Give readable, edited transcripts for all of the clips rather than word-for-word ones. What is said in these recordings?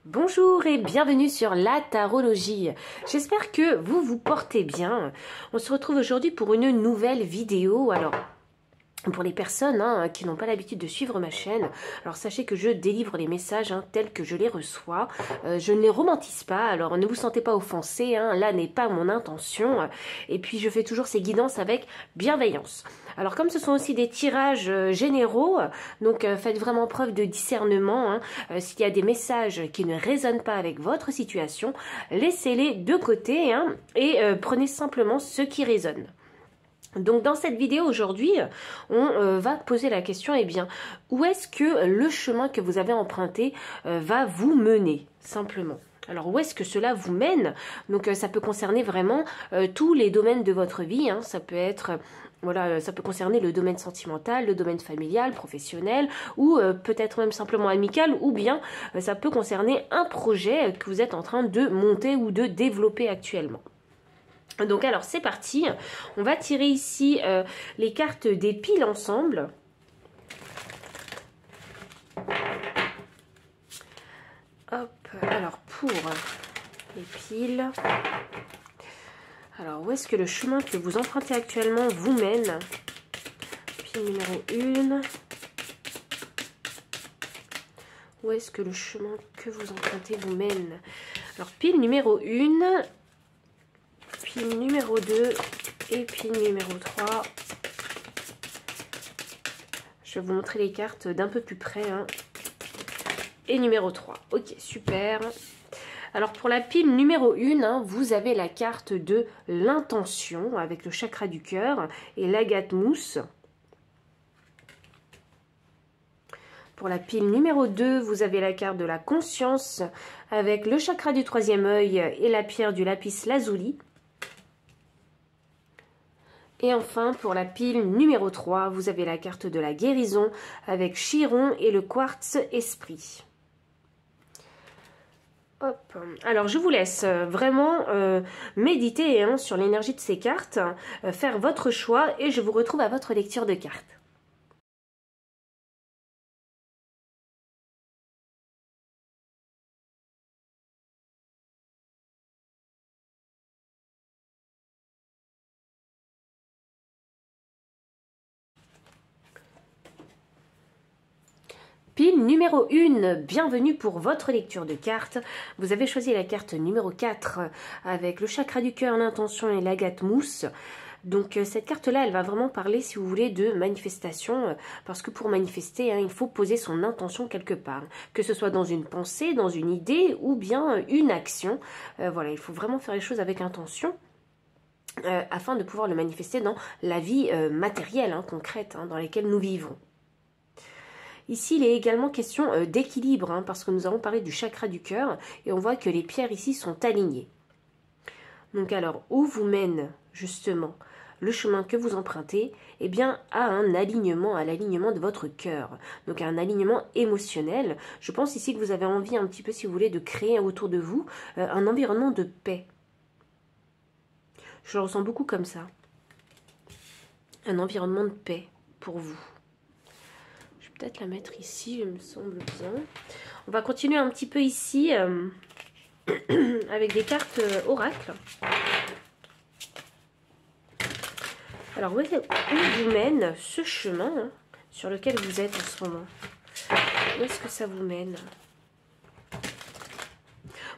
Bonjour et bienvenue sur la tarologie. J'espère que vous vous portez bien. On se retrouve aujourd'hui pour une nouvelle vidéo. Alors, pour les personnes qui n'ont pas l'habitude de suivre ma chaîne, alors sachez que je délivre les messages tels que je les reçois. Je ne les romantise pas, alors ne vous sentez pas offensés, là n'est pas mon intention. Et puis je fais toujours ces guidances avec bienveillance. Alors comme ce sont aussi des tirages généraux, donc faites vraiment preuve de discernement. S'il y a des messages qui ne résonnent pas avec votre situation, laissez-les de côté et prenez simplement ce qui résonne. Donc dans cette vidéo aujourd'hui, on va poser la question, où est-ce que le chemin que vous avez emprunté va vous mener, simplement. Alors où est-ce que cela vous mène? Donc ça peut concerner vraiment tous les domaines de votre vie, ça peut être... Voilà, ça peut concerner le domaine sentimental, le domaine familial, professionnel, ou peut-être même simplement amical, ou bien ça peut concerner un projet que vous êtes en train de monter ou de développer actuellement. Donc alors c'est parti, on va tirer ici les cartes des piles ensemble. Hop, alors pour les piles, alors où est-ce que le chemin que vous empruntez actuellement vous mène? Pile numéro 1. Où est-ce que le chemin que vous empruntez vous mène? Alors pile numéro 1. Pile numéro 2 et pile numéro 3. Je vais vous montrer les cartes d'un peu plus près. Et numéro 3. Ok, super. Alors pour la pile numéro 1, vous avez la carte de l'intention avec le chakra du cœur et l'agate mousse. Pour la pile numéro 2, vous avez la carte de la conscience avec le chakra du troisième œil et la pierre du lapis lazuli. Et enfin, pour la pile numéro 3, vous avez la carte de la guérison avec Chiron et le quartz esprit. Hop. Alors, je vous laisse vraiment méditer sur l'énergie de ces cartes, faire votre choix et je vous retrouve à votre lecture de cartes. Pile numéro 1, bienvenue pour votre lecture de cartes. Vous avez choisi la carte numéro 4 avec le chakra du cœur, l'intention et l'agate mousse. Donc cette carte-là, elle va vraiment parler, si vous voulez, de manifestation, parce que pour manifester, il faut poser son intention quelque part, que ce soit dans une pensée, dans une idée ou bien une action. Voilà, il faut vraiment faire les choses avec intention. Afin de pouvoir le manifester dans la vie matérielle, concrète, dans laquelle nous vivons. Ici, il est également question d'équilibre, parce que nous avons parlé du chakra du cœur, et on voit que les pierres ici sont alignées. Donc alors, où vous mène justement le chemin que vous empruntez? Eh bien, à un alignement, à l'alignement de votre cœur. Donc, à un alignement émotionnel. Je pense ici que vous avez envie un petit peu, si vous voulez, de créer autour de vous un environnement de paix. Je le ressens beaucoup comme ça. Un environnement de paix pour vous. Peut-être la mettre ici, il me semble bien. On va continuer un petit peu ici avec des cartes oracles. Alors, où vous mène ce chemin sur lequel vous êtes en ce moment? Où est-ce que ça vous mène?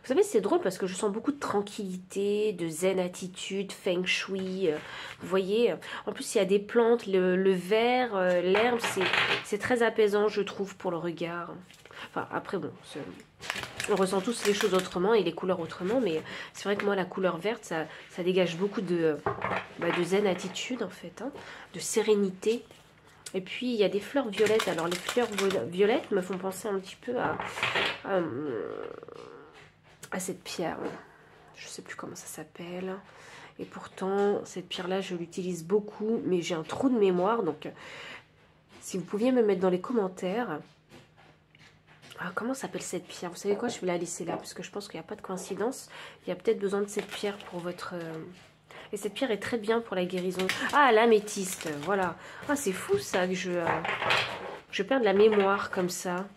Vous savez, c'est drôle parce que je sens beaucoup de tranquillité, de zen attitude, feng shui. Vous voyez, en plus il y a des plantes, le vert, l'herbe, c'est très apaisant, je trouve, pour le regard. Enfin, après, bon, on ressent tous les choses autrement et les couleurs autrement, mais c'est vrai que moi, la couleur verte, ça dégage beaucoup de zen attitude, en fait, de sérénité. Et puis, il y a des fleurs violettes. Alors, les fleurs violettes me font penser un petit peu à cette pierre, je ne sais plus comment ça s'appelle, et pourtant cette pierre là je l'utilise beaucoup, mais j'ai un trou de mémoire, donc si vous pouviez me mettre dans les commentaires comment s'appelle cette pierre. Vous savez quoi, je vais la laisser là parce que je pense qu'il n'y a pas de coïncidence, il y a peut-être besoin de cette pierre pour votre et cette pierre est très bien pour la guérison. Ah, l'améthyste, voilà. Ah, c'est fou ça que je perds de la mémoire comme ça.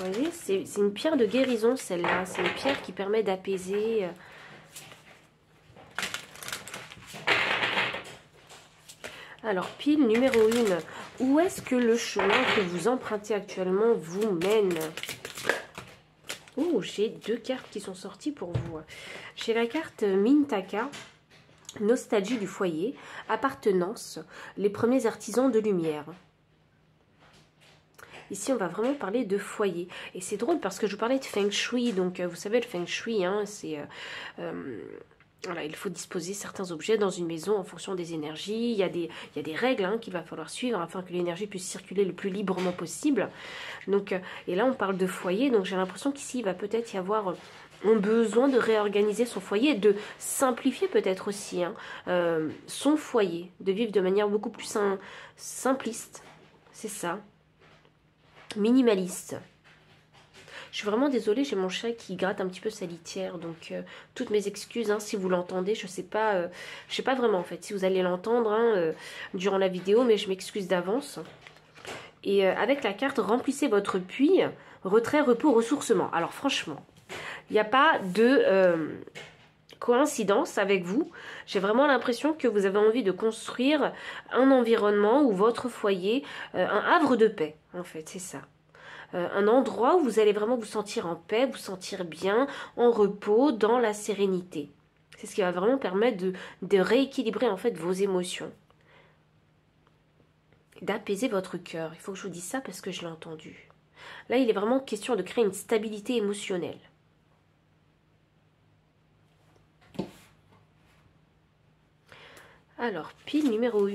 Vous voyez, c'est une pierre de guérison, celle-là. C'est une pierre qui permet d'apaiser. Alors, pile numéro 1. Où est-ce que le chemin que vous empruntez actuellement vous mène? Oh, j'ai 2 cartes qui sont sorties pour vous. J'ai la carte Mintaka, nostalgie du foyer, appartenance, les premiers artisans de lumière. Ici, on va vraiment parler de foyer. Et c'est drôle parce que je vous parlais de Feng Shui. Donc, vous savez, le Feng Shui, hein, c'est... voilà, il faut disposer certains objets dans une maison en fonction des énergies. Il y a des règles hein, qu'il va falloir suivre afin que l'énergie puisse circuler le plus librement possible. Donc, et là, on parle de foyer. Donc, j'ai l'impression qu'ici, il va peut-être y avoir un besoin de réorganiser son foyer, de simplifier peut-être aussi hein, son foyer, de vivre de manière beaucoup plus simpliste. C'est ça. Minimaliste. Je suis vraiment désolée, j'ai mon chat qui gratte un petit peu sa litière, donc toutes mes excuses hein, si vous l'entendez, je sais pas vraiment en fait si vous allez l'entendre hein, durant la vidéo, mais je m'excuse d'avance. Et avec la carte, remplissez votre puits, retrait, repos, ressourcement. Alors franchement, il n'y a pas de coïncidence avec vous. J'ai vraiment l'impression que vous avez envie de construire un environnement ou votre foyer, un havre de paix, en fait, c'est ça. Un endroit où vous allez vraiment vous sentir en paix, vous sentir bien, en repos, dans la sérénité. C'est ce qui va vraiment permettre de rééquilibrer en fait vos émotions. D'apaiser votre cœur. Il faut que je vous dise ça parce que je l'ai entendu. Là, il est vraiment question de créer une stabilité émotionnelle. Alors, pile numéro 1.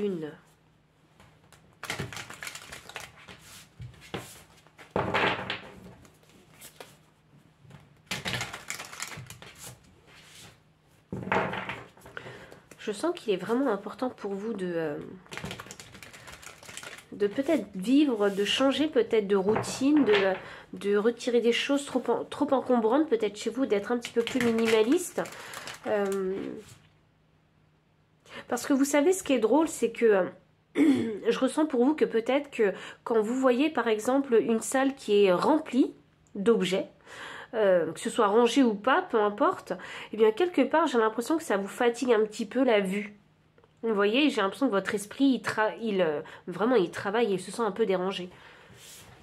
Je sens qu'il est vraiment important pour vous de peut-être vivre, de changer peut-être de routine, de retirer des choses trop encombrantes peut-être chez vous, d'être un petit peu plus minimaliste. Parce que vous savez, ce qui est drôle, c'est que je ressens pour vous que peut-être que quand vous voyez par exemple une salle qui est remplie d'objets, que ce soit rangé ou pas, peu importe, et bien quelque part j'ai l'impression que ça vous fatigue un petit peu la vue. Vous voyez, j'ai l'impression que votre esprit, vraiment il travaille et il se sent un peu dérangé.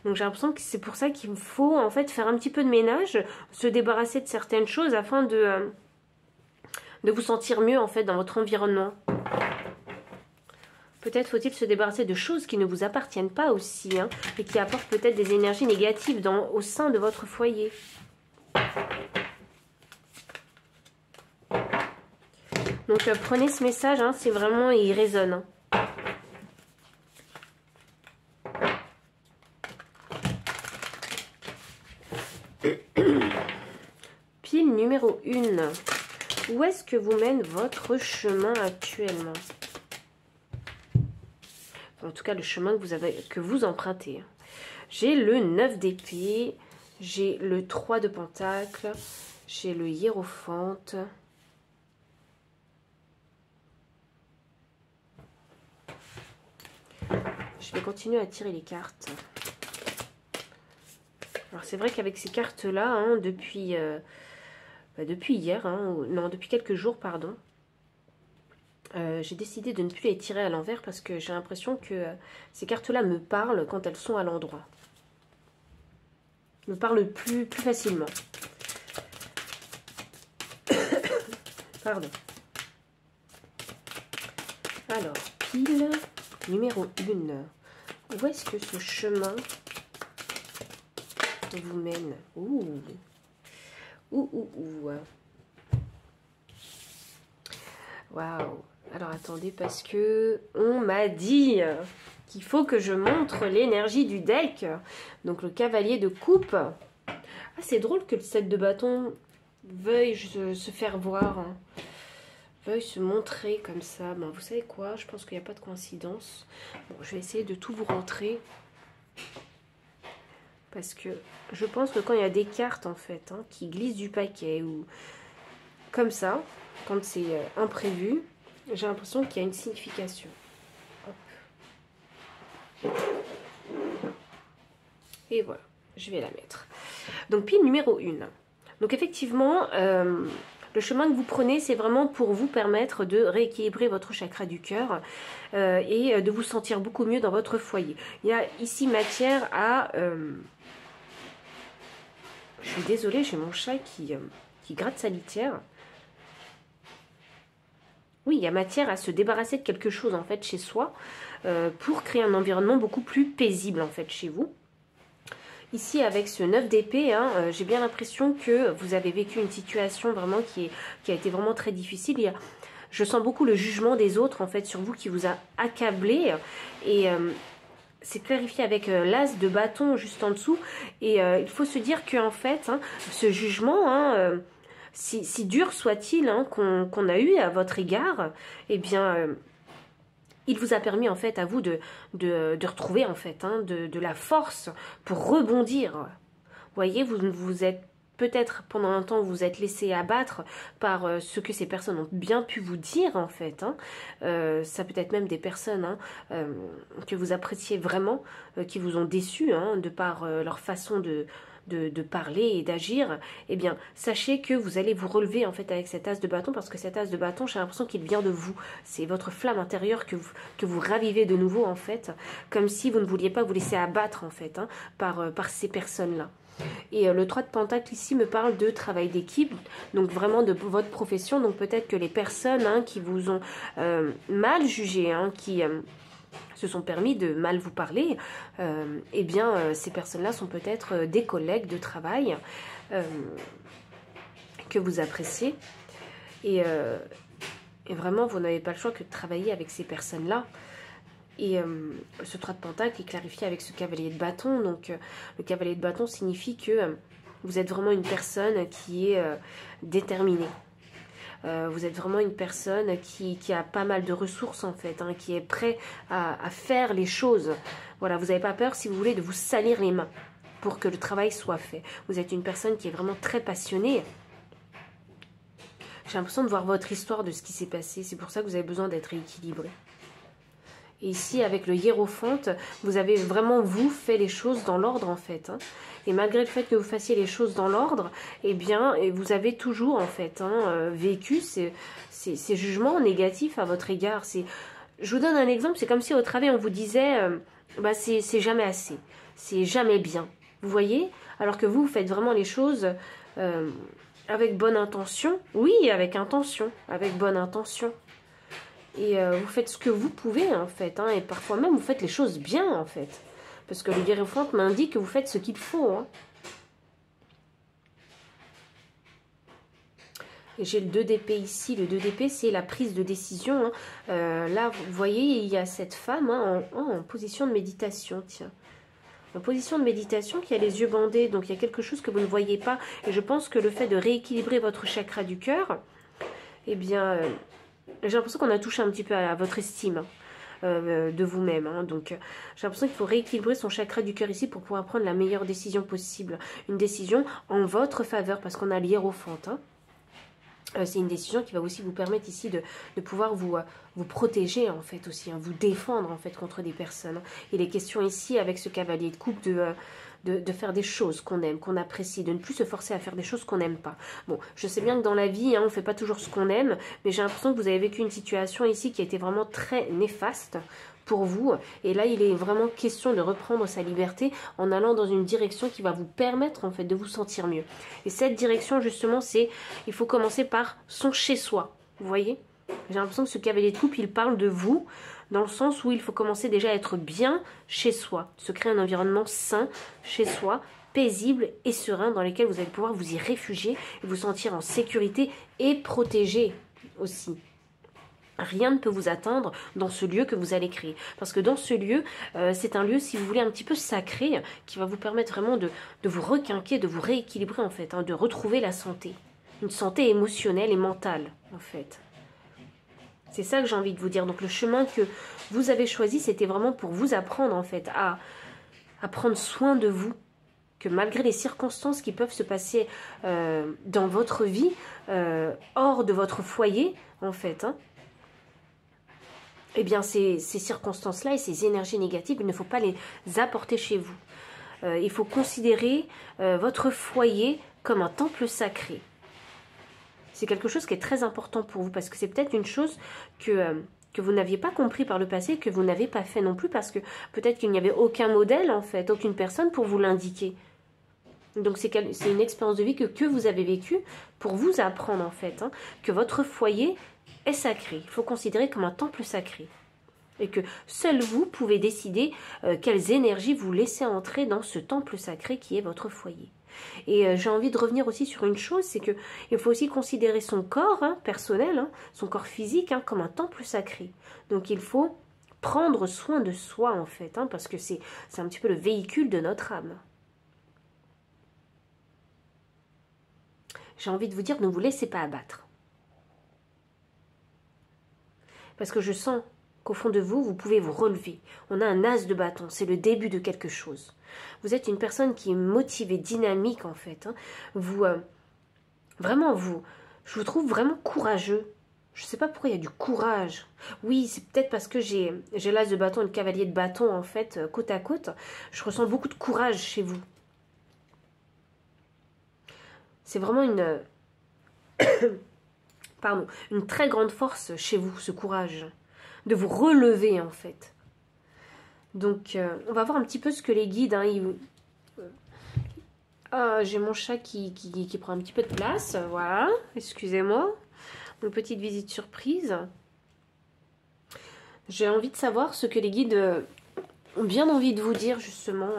Donc j'ai l'impression que c'est pour ça qu'il faut en fait faire un petit peu de ménage, se débarrasser de certaines choses afin de vous sentir mieux en fait dans votre environnement. Peut-être faut-il se débarrasser de choses qui ne vous appartiennent pas aussi, hein, et qui apportent peut-être des énergies négatives au sein de votre foyer. Donc prenez ce message, hein, si vraiment il résonne. Hein. Pile numéro 1. Où est-ce que vous mène votre chemin actuellement? En tout cas, le chemin que vous empruntez. J'ai le 9 d'épée, j'ai le 3 de pentacle, j'ai le hiérophante. Je vais continuer à tirer les cartes. Alors c'est vrai qu'avec ces cartes-là, hein, depuis hier, hein, non, depuis quelques jours, pardon, j'ai décidé de ne plus les tirer à l'envers parce que j'ai l'impression que ces cartes-là me parlent quand elles sont à l'endroit. Me parlent plus facilement. Pardon. Alors, pile numéro 1. Où est-ce que ce chemin vous mène? Ouh. Waouh. Alors attendez, parce que on m'a dit qu'il faut que je montre l'énergie du deck. Donc le cavalier de coupe. Ah, c'est drôle que le 7 de bâton veuille se faire voir. Hein. Veuille se montrer comme ça. Bon, vous savez quoi? Je pense qu'il n'y a pas de coïncidence. Bon, je vais essayer de tout vous rentrer. Parce que je pense que quand il y a des cartes en fait hein, qui glissent du paquet ou comme ça, quand c'est imprévu, j'ai l'impression qu'il y a une signification. Hop. Et voilà, je vais la mettre. Donc pile numéro 1. Donc effectivement, le chemin que vous prenez, c'est vraiment pour vous permettre de rééquilibrer votre chakra du cœur et de vous sentir beaucoup mieux dans votre foyer. Il y a ici matière à... je suis désolée, j'ai mon chat qui gratte sa litière. Oui, il y a matière à se débarrasser de quelque chose en fait chez soi pour créer un environnement beaucoup plus paisible en fait chez vous. Ici avec ce 9 d'épée, hein, j'ai bien l'impression que vous avez vécu une situation vraiment qui a été vraiment très difficile. Je sens beaucoup le jugement des autres en fait sur vous qui vous a accablé et c'est clarifié avec l'as de bâton juste en dessous. Et il faut se dire que en fait, hein, ce jugement... Hein, si dur soit-il hein, qu'on a eu à votre égard, eh bien, il vous a permis en fait à vous de retrouver en fait hein, de la force pour rebondir. Vous voyez, vous êtes peut-être pendant un temps vous êtes laissé abattre par ce que ces personnes ont bien pu vous dire en fait. Hein. Ça peut être même des personnes hein, que vous appréciez vraiment, qui vous ont déçu hein, de par leur façon de parler et d'agir, eh bien, sachez que vous allez vous relever en fait avec cet as de bâton, parce que cet as de bâton, j'ai l'impression qu'il vient de vous. C'est votre flamme intérieure que vous ravivez de nouveau en fait, comme si vous ne vouliez pas vous laisser abattre en fait hein, par ces personnes-là. Et le 3 de Pentacle ici me parle de travail d'équipe, donc vraiment de votre profession. Donc peut-être que les personnes hein, qui vous ont mal jugé, hein, qui... se sont permis de mal vous parler, eh bien, ces personnes-là sont peut-être des collègues de travail que vous appréciez. Et vraiment, vous n'avez pas le choix que de travailler avec ces personnes-là. Et ce 3 de Pentacle est clarifié avec ce cavalier de bâton. Donc, le cavalier de bâton signifie que vous êtes vraiment une personne qui est déterminée. Vous êtes vraiment une personne qui a pas mal de ressources en fait, hein, qui est prêt à faire les choses. Voilà, vous n'avez pas peur, si vous voulez, de vous salir les mains pour que le travail soit fait. Vous êtes une personne qui est vraiment très passionnée. J'ai l'impression de voir votre histoire de ce qui s'est passé. C'est pour ça que vous avez besoin d'être équilibré. Et ici, avec le hiérophante, vous avez vraiment, vous, fait les choses dans l'ordre, en fait. Hein. Et malgré le fait que vous fassiez les choses dans l'ordre, eh bien, vous avez toujours, en fait, hein, vécu ces jugements négatifs à votre égard. Je vous donne un exemple, c'est comme si au travail, on vous disait, bah, c'est jamais assez, c'est jamais bien. Vous voyez? Alors que vous faites vraiment les choses avec bonne intention. Oui, avec intention, avec bonne intention. Et vous faites ce que vous pouvez en fait, hein, et parfois même vous faites les choses bien en fait. Parce que le hiérophante m'indique que vous faites ce qu'il faut. Hein. Et j'ai le 2 d'épée ici. Le 2 d'épée, c'est la prise de décision. Hein. Là, vous voyez, il y a cette femme hein, en position de méditation, tiens. En position de méditation qui a les yeux bandés, donc il y a quelque chose que vous ne voyez pas. Et je pense que le fait de rééquilibrer votre chakra du cœur, eh bien... j'ai l'impression qu'on a touché un petit peu à votre estime de vous-même. Hein. Donc, j'ai l'impression qu'il faut rééquilibrer son chakra du cœur ici pour pouvoir prendre la meilleure décision possible. Une décision en votre faveur, parce qu'on a l'hiérophante. Hein. C'est une décision qui va aussi vous permettre ici de pouvoir vous protéger, en fait, aussi. Hein, vous défendre, en fait, contre des personnes. Il est question ici, avec ce cavalier de coupe, de faire des choses qu'on aime, qu'on apprécie, de ne plus se forcer à faire des choses qu'on n'aime pas. Bon, je sais bien que dans la vie, hein, on ne fait pas toujours ce qu'on aime, mais j'ai l'impression que vous avez vécu une situation ici qui a été vraiment très néfaste pour vous. Et là, il est vraiment question de reprendre sa liberté en allant dans une direction qui va vous permettre en fait de vous sentir mieux. Et cette direction, justement, c'est, il faut commencer par son chez-soi. Vous voyez ? J'ai l'impression que ce cavalier de coupe, il parle de vous, dans le sens où il faut commencer déjà à être bien chez soi, se créer un environnement sain chez soi, paisible et serein, dans lequel vous allez pouvoir vous y réfugier, et vous sentir en sécurité et protégé aussi. Rien ne peut vous atteindre dans ce lieu que vous allez créer. Parce que dans ce lieu, c'est un lieu, si vous voulez, un petit peu sacré, qui va vous permettre vraiment de vous requinquer, de vous rééquilibrer en fait, hein, de retrouver la santé. Une santé émotionnelle et mentale, en fait. C'est ça que j'ai envie de vous dire. Donc le chemin que vous avez choisi, c'était vraiment pour vous apprendre en fait à prendre soin de vous. Que malgré les circonstances qui peuvent se passer dans votre vie, hors de votre foyer en fait, hein, eh bien ces circonstances-là et ces énergies négatives, il ne faut pas les apporter chez vous. il faut considérer votre foyer comme un temple sacré. C'est quelque chose qui est très important pour vous parce que c'est peut-être une chose que vous n'aviez pas compris par le passé, que vous n'avez pas fait non plus parce que peut-être qu'il n'y avait aucun modèle en fait, aucune personne pour vous l'indiquer. Donc c'est une expérience de vie que vous avez vécue pour vous apprendre en fait, hein, que votre foyer est sacré. Il faut considérer comme un temple sacré. Et que seul vous pouvez décider quelles énergies vous laissez entrer dans ce temple sacré qui est votre foyer. Et j'ai envie de revenir aussi sur une chose, c'est qu'il faut aussi considérer son corps personnel, hein, son corps physique, hein, comme un temple sacré. Donc il faut prendre soin de soi en fait, hein, parce que c'est un petit peu le véhicule de notre âme. J'ai envie de vous dire, ne vous laissez pas abattre. Parce que je sens qu'au fond de vous, vous pouvez vous relever. On a un as de bâton, c'est le début de quelque chose. Vous êtes une personne qui est motivée, dynamique en fait. Hein. Vraiment, je vous trouve vraiment courageux. Je ne sais pas pourquoi il y a du courage. Oui, c'est peut-être parce que j'ai l'as de bâton et le cavalier de bâton en fait, côte à côte. Je ressens beaucoup de courage chez vous. C'est vraiment une très grande force chez vous, ce courage. De vous relever en fait. Donc, on va voir un petit peu ce que les guides... Hein, j'ai mon chat qui prend un petit peu de place. Voilà, excusez-moi. Une petite visite surprise. J'ai envie de savoir ce que les guides ont bien envie de vous dire, justement.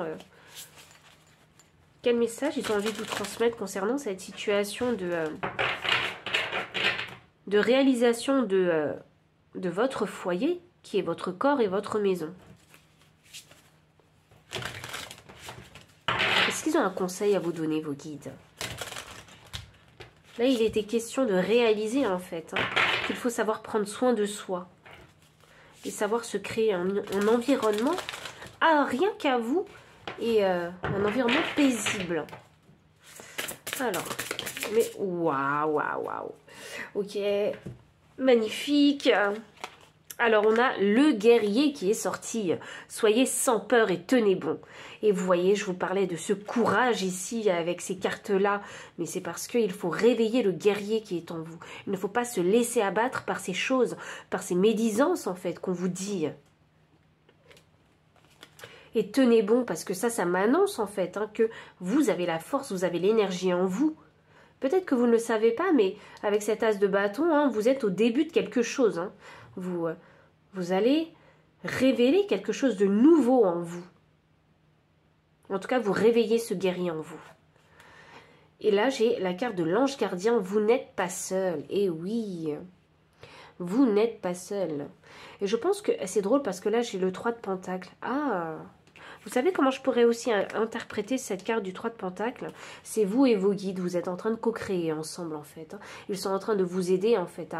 Quel message ils ont envie de vous transmettre concernant cette situation de réalisation de votre foyer, qui est votre corps et votre maison. Est-ce qu'ils ont un conseil à vous donner, vos guides? Là, il était question de réaliser, en fait, hein, qu'il faut savoir prendre soin de soi et savoir se créer un environnement rien qu'à vous et un environnement paisible. Alors, mais waouh. Ok, magnifique. Alors, on a le guerrier qui est sorti. Soyez sans peur et tenez bon. Et vous voyez, je vous parlais de ce courage ici avec ces cartes-là. Mais c'est parce qu'il faut réveiller le guerrier qui est en vous. Il ne faut pas se laisser abattre par ces choses, par ces médisances en fait qu'on vous dit. Et tenez bon parce que ça m'annonce en fait hein, que vous avez la force, vous avez l'énergie en vous. Peut-être que vous ne le savez pas, mais avec cet as de bâton, hein, vous êtes au début de quelque chose. Hein. Vous allez révéler quelque chose de nouveau en vous. En tout cas, vous réveillez ce guerrier en vous. Et là, j'ai la carte de l'ange gardien. Vous n'êtes pas seul. Et oui, vous n'êtes pas seul. Et je pense que c'est drôle parce que là, j'ai le 3 de Pentacle. Ah, vous savez comment je pourrais aussi interpréter cette carte du 3 de Pentacle? C'est vous et vos guides. Vous êtes en train de co-créer ensemble, en fait. Ils sont en train de vous aider, en fait,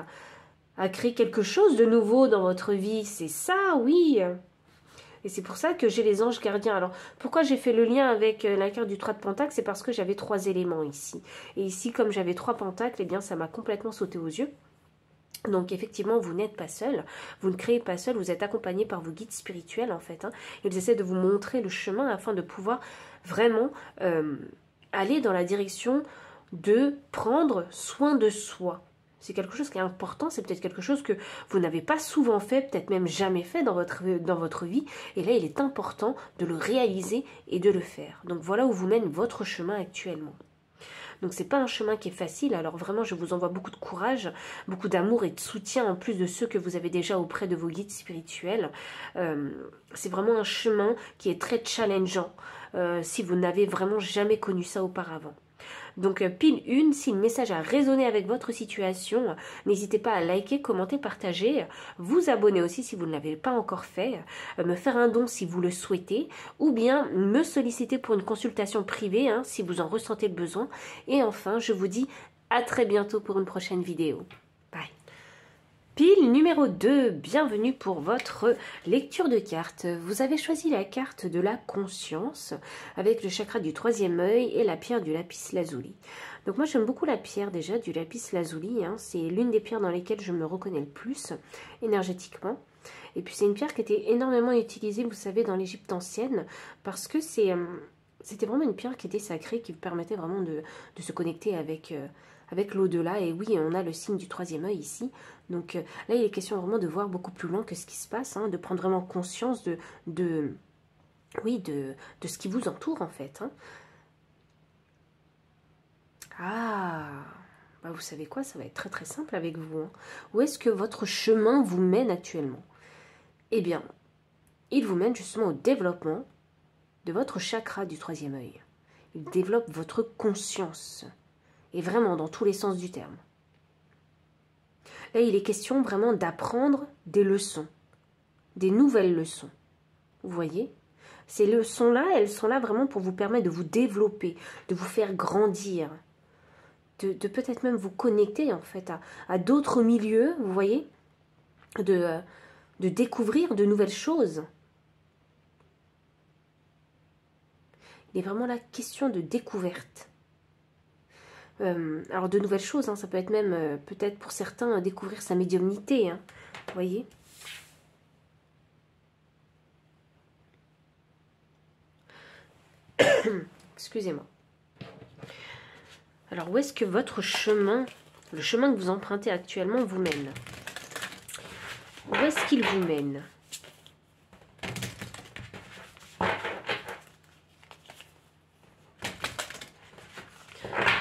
à créer quelque chose de nouveau dans votre vie. C'est ça, oui. Et c'est pour ça que j'ai les anges gardiens. Alors, pourquoi j'ai fait le lien avec la carte du 3 de Pentacle? C'est parce que j'avais 3 éléments ici. Et ici, comme j'avais 3 pentacles, eh bien, ça m'a complètement sauté aux yeux. Donc, effectivement, vous n'êtes pas seul. Vous ne créez pas seul. Vous êtes accompagné par vos guides spirituels, en fait. Hein. Ils essaient de vous montrer le chemin afin de pouvoir vraiment aller dans la direction de prendre soin de soi. C'est quelque chose qui est important, c'est peut-être quelque chose que vous n'avez pas souvent fait, peut-être même jamais fait dans votre vie. Et là, il est important de le réaliser et de le faire. Donc voilà où vous mène votre chemin actuellement. Donc c'est pas un chemin qui est facile, alors vraiment je vous envoie beaucoup de courage, beaucoup d'amour et de soutien en plus de ceux que vous avez déjà auprès de vos guides spirituels. C'est vraiment un chemin qui est très challengeant si vous n'avez vraiment jamais connu ça auparavant. Donc pile 1, si le message a résonné avec votre situation, n'hésitez pas à liker, commenter, partager, vous abonner aussi si vous ne l'avez pas encore fait, me faire un don si vous le souhaitez, ou bien me solliciter pour une consultation privée hein, si vous en ressentez le besoin. Et enfin, je vous dis à très bientôt pour une prochaine vidéo. Bye. Pile numéro 2, bienvenue pour votre lecture de cartes. Vous avez choisi la carte de la conscience avec le chakra du 3e œil et la pierre du lapis lazuli. Donc moi j'aime beaucoup la pierre déjà du lapis lazuli, hein. C'est l'une des pierres dans lesquelles je me reconnais le plus énergétiquement. Et puis c'est une pierre qui était énormément utilisée, vous savez, dans l'Égypte ancienne parce que c'est c'était vraiment une pierre qui était sacrée, qui vous permettait vraiment de se connecter avec, avec l'au-delà. Et oui, on a le signe du troisième œil ici. Donc là, il est question vraiment de voir beaucoup plus loin que ce qui se passe, hein, de prendre vraiment conscience oui, de ce qui vous entoure en fait. Hein. Ah, bah vous savez quoi, ça va être très très simple avec vous. Hein. Où est-ce que votre chemin vous mène actuellement? Eh bien, il vous mène justement au développement de votre chakra du troisième œil. Il développe votre conscience. Et vraiment dans tous les sens du terme. Là, il est question vraiment d'apprendre des leçons. Des nouvelles leçons. Vous voyez? Ces leçons-là, elles sont là vraiment pour vous permettre de vous développer, de vous faire grandir, de peut-être même vous connecter en fait à d'autres milieux, vous voyez, de découvrir de nouvelles choses. Il est vraiment la question de découverte. Alors de nouvelles choses, hein, ça peut être même, peut-être pour certains, découvrir sa médiumnité, hein, vous voyez. Excusez-moi. Alors, où est-ce que votre chemin, le chemin que vous empruntez actuellement, vous mène? Où est-ce qu'il vous mène?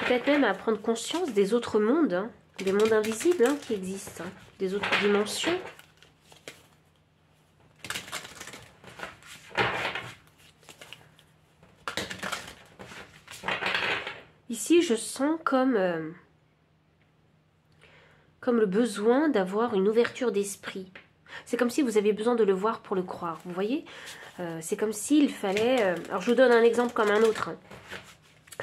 Peut-être même à prendre conscience des autres mondes, hein, des mondes invisibles hein, qui existent, hein, des autres dimensions. Ici, je sens comme le besoin d'avoir une ouverture d'esprit. C'est comme si vous aviez besoin de le voir pour le croire, vous voyez. C'est comme s'il fallait... alors, je vous donne un exemple comme un autre. Hein.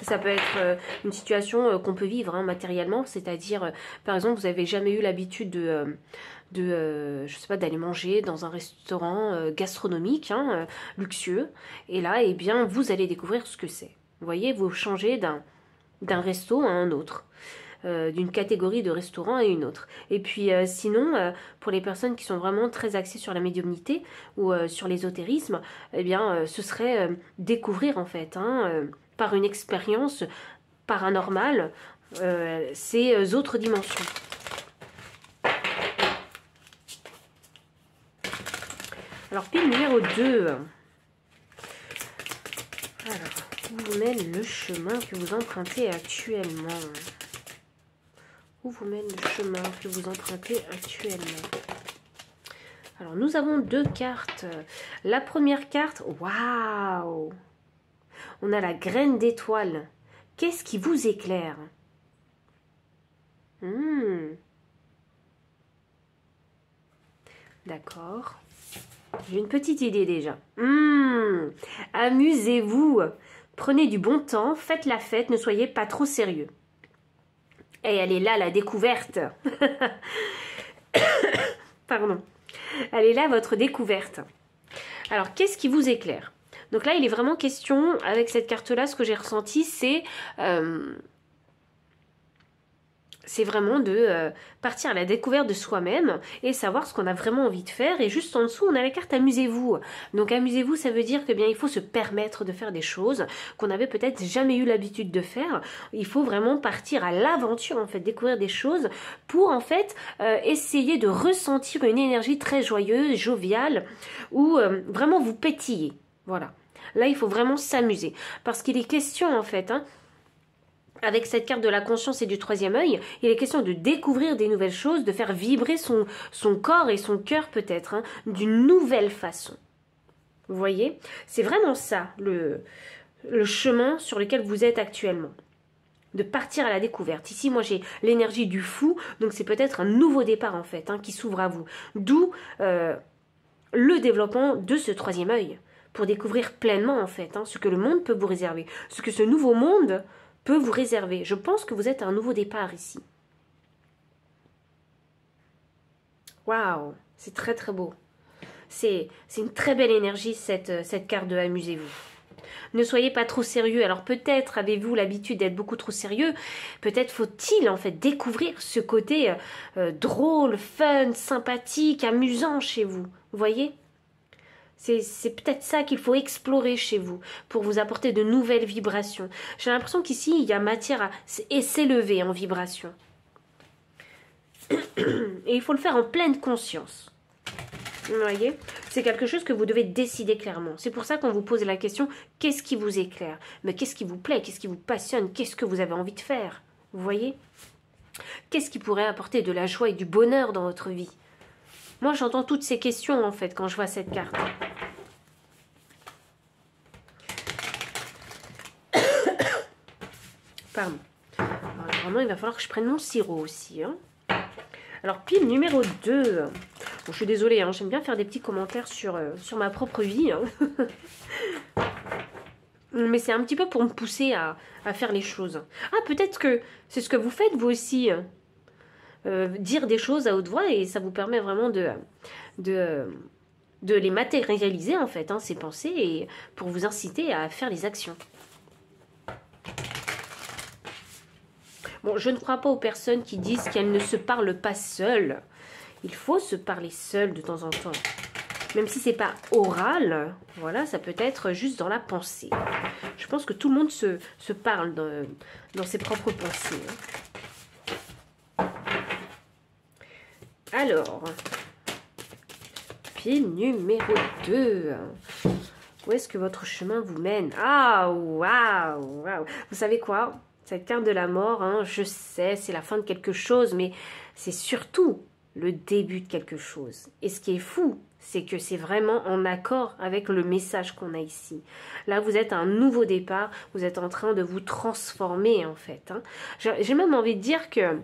Ça peut être une situation qu'on peut vivre hein, matériellement, c'est-à-dire, par exemple, vous n'avez jamais eu l'habitude je sais pas, d'aller manger dans un restaurant gastronomique, hein, luxueux, et là, eh bien, vous allez découvrir ce que c'est. Vous voyez, vous changez d'un resto à un autre, d'une catégorie de restaurant à une autre. Et puis sinon, pour les personnes qui sont vraiment très axées sur la médiumnité ou sur l'ésotérisme, eh bien, ce serait découvrir en fait, hein, par une expérience paranormale, ces autres dimensions. Alors, pile numéro 2. Alors, où vous mène le chemin que vous empruntez actuellement? Où vous mène le chemin que vous empruntez actuellement? Alors, nous avons deux cartes. La première carte, waouh! On a la graine d'étoile. Qu'est-ce qui vous éclaire? D'accord. J'ai une petite idée déjà. Amusez-vous. Prenez du bon temps, faites la fête, ne soyez pas trop sérieux. Et elle est là, la découverte. Pardon. Elle est là, votre découverte. Alors, qu'est-ce qui vous éclaire? Donc là, il est vraiment question, avec cette carte-là, ce que j'ai ressenti, c'est vraiment de partir à la découverte de soi-même et savoir ce qu'on a vraiment envie de faire. Et juste en dessous, on a la carte amusez-vous. Donc amusez-vous, ça veut dire que bien il faut se permettre de faire des choses qu'on n'avait peut-être jamais eu l'habitude de faire. Il faut vraiment partir à l'aventure, en fait, découvrir des choses pour en fait essayer de ressentir une énergie très joyeuse, joviale, ou vraiment vous pétiller. Voilà. Là, il faut vraiment s'amuser. Parce qu'il est question, en fait, hein, avec cette carte de la conscience et du troisième œil, il est question de découvrir des nouvelles choses, de faire vibrer son corps et son cœur peut-être, hein, d'une nouvelle façon. Vous voyez? C'est vraiment ça, le chemin sur lequel vous êtes actuellement. De partir à la découverte. Ici, moi, j'ai l'énergie du fou, donc c'est peut-être un nouveau départ, en fait, hein, qui s'ouvre à vous. D'où le développement de ce troisième œil, pour découvrir pleinement, en fait, hein, ce que le monde peut vous réserver, ce que ce nouveau monde peut vous réserver. Je pense que vous êtes à un nouveau départ ici. Waouh, c'est très très beau. C'est une très belle énergie cette carte de amusez-vous. Ne soyez pas trop sérieux. Alors peut-être avez-vous l'habitude d'être beaucoup trop sérieux. Peut-être faut-il en fait découvrir ce côté drôle, fun, sympathique, amusant chez vous. Vous voyez? C'est peut-être ça qu'il faut explorer chez vous pour vous apporter de nouvelles vibrations. J'ai l'impression qu'ici, il y a matière à s'élever en vibration. Et il faut le faire en pleine conscience. Vous voyez? C'est quelque chose que vous devez décider clairement. C'est pour ça qu'on vous pose la question, qu'est-ce qui vous éclaire? Mais qu'est-ce qui vous plaît? Qu'est-ce qui vous passionne? Qu'est-ce que vous avez envie de faire? Vous voyez? Qu'est-ce qui pourrait apporter de la joie et du bonheur dans votre vie? Moi, j'entends toutes ces questions, en fait, quand je vois cette carte. Pardon. Alors, vraiment, il va falloir que je prenne mon sirop aussi. Hein. Alors, pile numéro 2. Bon, je suis désolée, hein, j'aime bien faire des petits commentaires sur ma propre vie. Hein. Mais c'est un petit peu pour me pousser à faire les choses. Ah, peut-être que c'est ce que vous faites, vous aussi. Dire des choses à haute voix et ça vous permet vraiment de les matérialiser, en fait, hein, ces pensées, et pour vous inciter à faire les actions. Bon, je ne crois pas aux personnes qui disent qu'elles ne se parlent pas seules. Il faut se parler seul de temps en temps. Même si c'est pas oral, voilà, ça peut être juste dans la pensée. Je pense que tout le monde se parle dans ses propres pensées. Alors, pile numéro 2. Où est-ce que votre chemin vous mène? Ah, waouh, waouh. Vous savez quoi? Cette carte de la mort, hein, je sais, c'est la fin de quelque chose, mais c'est surtout le début de quelque chose. Et ce qui est fou, c'est que c'est vraiment en accord avec le message qu'on a ici. Là, vous êtes à un nouveau départ, vous êtes en train de vous transformer, en fait. Hein. J'ai même envie de dire que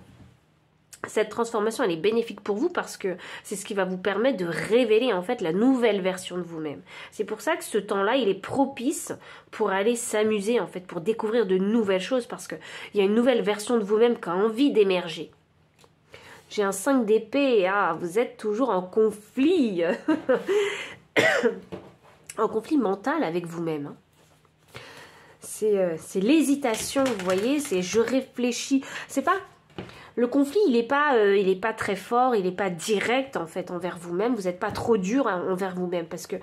cette transformation, elle est bénéfique pour vous parce que c'est ce qui va vous permettre de révéler en fait la nouvelle version de vous-même. C'est pour ça que ce temps-là, il est propice pour aller s'amuser en fait, pour découvrir de nouvelles choses parce qu'il y a une nouvelle version de vous-même qui a envie d'émerger. J'ai un 5 d'épée et ah, vous êtes toujours en conflit. En conflit mental avec vous-même. Hein. C'est l'hésitation, vous voyez, c'est je réfléchis. C'est pas... Le conflit, il est pas très fort, il n'est pas direct en fait envers vous-même. Vous n'êtes pas trop dur envers vous-même parce que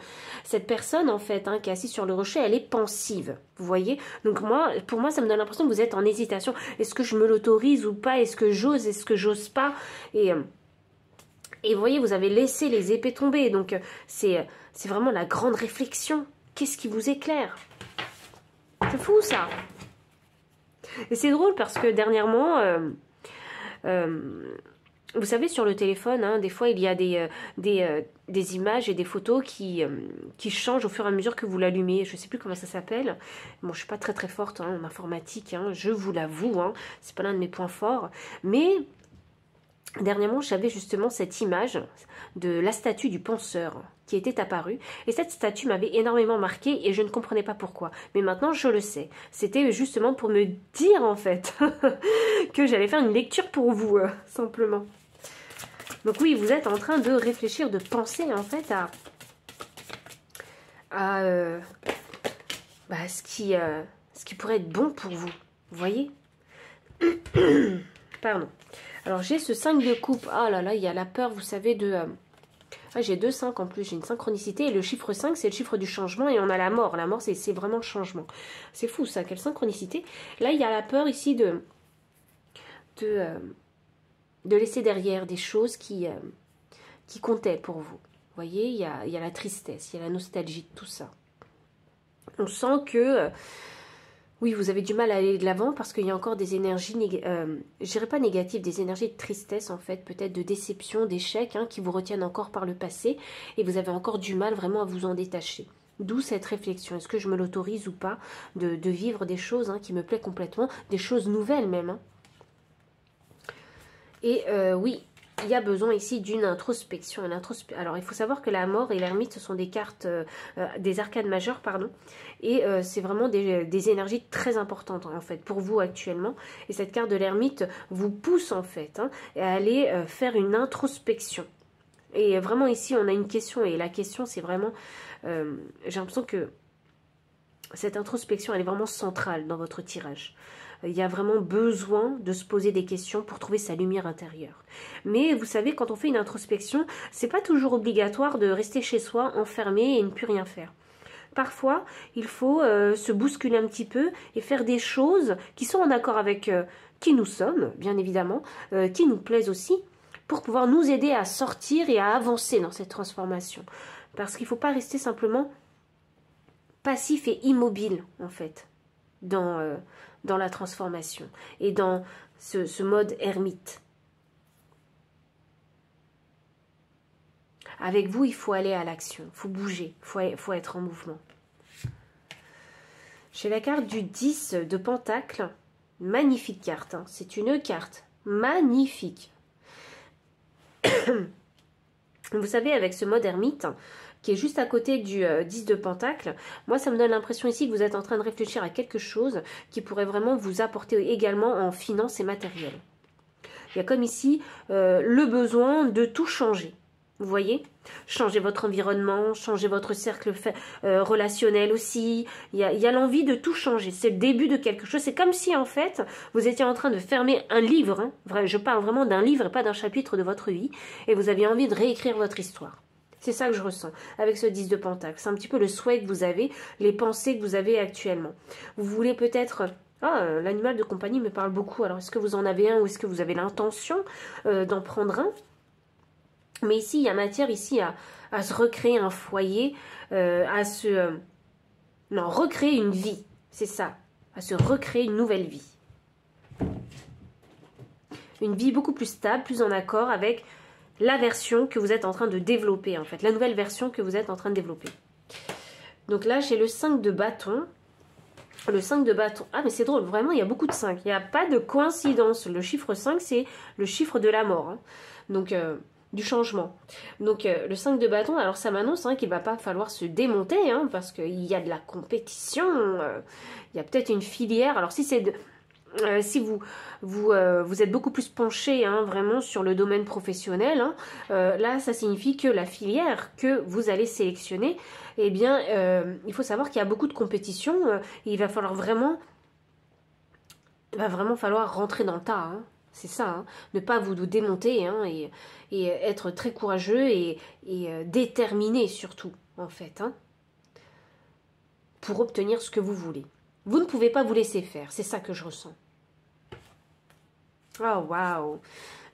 cette personne en fait qui est assise sur le rocher, elle est pensive. Vous voyez? Donc pour moi, ça me donne l'impression que vous êtes en hésitation. Est-ce que je me l'autorise ou pas? Est-ce que j'ose? Est-ce que j'ose pas? Et vous voyez, vous avez laissé les épées tomber. Donc c'est vraiment la grande réflexion. Qu'est-ce qui vous éclaire? C'est fou ça. Et c'est drôle parce que dernièrement. Vous savez, sur le téléphone, hein, des fois, il y a des images et des photos qui changent au fur et à mesure que vous l'allumez. Je ne sais plus comment ça s'appelle. Bon, je ne suis pas très très forte hein, en informatique, hein, je vous l'avoue. Hein, c'est pas l'un de mes points forts. Mais dernièrement, j'avais justement cette image de la statue du penseur qui était apparue. Et cette statue m'avait énormément marquée et je ne comprenais pas pourquoi. Mais maintenant, je le sais. C'était justement pour me dire, en fait, que j'allais faire une lecture pour vous, simplement. Donc oui, vous êtes en train de réfléchir, de penser, en fait, à ce qui pourrait être bon pour vous. Vous voyez? Pardon. Alors, j'ai ce 5 de coupe. Ah là là, il y a la peur, vous savez, de... Ah, j'ai 2 5 en plus, j'ai une synchronicité. Et le chiffre 5, c'est le chiffre du changement. Et on a la mort. La mort, c'est vraiment le changement. C'est fou, ça, quelle synchronicité. Là, il y a la peur ici de laisser derrière des choses qui comptaient pour vous. Vous voyez, il y a la tristesse, il y a la nostalgie, tout ça. On sent que... oui, vous avez du mal à aller de l'avant parce qu'il y a encore des énergies, je dirais pas négatives, des énergies de tristesse en fait, peut-être de déception, d'échec, hein, qui vous retiennent encore par le passé et vous avez encore du mal vraiment à vous en détacher. D'où cette réflexion, est-ce que je me l'autorise ou pas de vivre des choses hein, qui me plaisent complètement, des choses nouvelles même. Hein. Et oui, il y a besoin ici d'une introspection. Alors, il faut savoir que la mort et l'ermite, ce sont des cartes, des arcades majeures, pardon. Et c'est vraiment des énergies très importantes, en fait, pour vous actuellement. Et cette carte de l'ermite vous pousse, en fait, hein, à aller faire une introspection. Et vraiment, ici, on a une question. Et la question, c'est vraiment... j'ai l'impression que cette introspection, elle est vraiment centrale dans votre tirage. Il y a vraiment besoin de se poser des questions pour trouver sa lumière intérieure. Mais vous savez, quand on fait une introspection, c'est pas toujours obligatoire de rester chez soi, enfermé et ne plus rien faire. Parfois, il faut se bousculer un petit peu et faire des choses qui sont en accord avec qui nous sommes, bien évidemment, qui nous plaisent aussi, pour pouvoir nous aider à sortir et à avancer dans cette transformation. Parce qu'il ne faut pas rester simplement passif et immobile, en fait, dans la transformation et dans ce mode ermite. Avec vous, il faut aller à l'action, il faut bouger, il faut être en mouvement. J'ai la carte du 10 de Pentacle, magnifique carte, hein. C'est une carte magnifique. Vous savez, avec ce mode ermite, qui est juste à côté du 10 de Pentacle, moi ça me donne l'impression ici que vous êtes en train de réfléchir à quelque chose qui pourrait vraiment vous apporter également en finances et matériel. Il y a comme ici le besoin de tout changer. Vous voyez, changer votre environnement, changer votre cercle relationnel aussi. Il y a l'envie de tout changer. C'est le début de quelque chose. C'est comme si, en fait, vous étiez en train de fermer un livre. Hein. Je parle vraiment d'un livre et pas d'un chapitre de votre vie. Et vous aviez envie de réécrire votre histoire. C'est ça que je ressens avec ce 10 de Pentacle. C'est un petit peu le souhait que vous avez, les pensées que vous avez actuellement. Vous voulez peut-être... Ah, l'animal de compagnie me parle beaucoup. Alors, est-ce que vous en avez un ou est-ce que vous avez l'intention d'en prendre un? Mais ici, il y a matière ici à se recréer un foyer, non, recréer une vie, c'est ça, à se recréer une nouvelle vie. Une vie beaucoup plus stable, plus en accord avec la version que vous êtes en train de développer, en fait, la nouvelle version que vous êtes en train de développer. Donc là, j'ai le 5 de bâton. Le 5 de bâton. Ah, mais c'est drôle, vraiment, il y a beaucoup de 5. Il n'y a pas de coïncidence. Le chiffre 5, c'est le chiffre de la mort. Hein. Donc... du changement. Donc le 5 de bâton, alors ça m'annonce qu'il ne va pas falloir se démonter, hein, parce qu'il y a de la compétition, il y a peut-être une filière. Alors si c'est si vous êtes beaucoup plus penché vraiment sur le domaine professionnel, hein, là ça signifie que la filière que vous allez sélectionner, eh bien il faut savoir qu'il y a beaucoup de compétition, il va vraiment falloir rentrer dans le tas, hein. C'est ça, hein. Ne pas vous démonter hein, et être très courageux et déterminé surtout, en fait, hein, pour obtenir ce que vous voulez. Vous ne pouvez pas vous laisser faire, c'est ça que je ressens. Oh, waouh!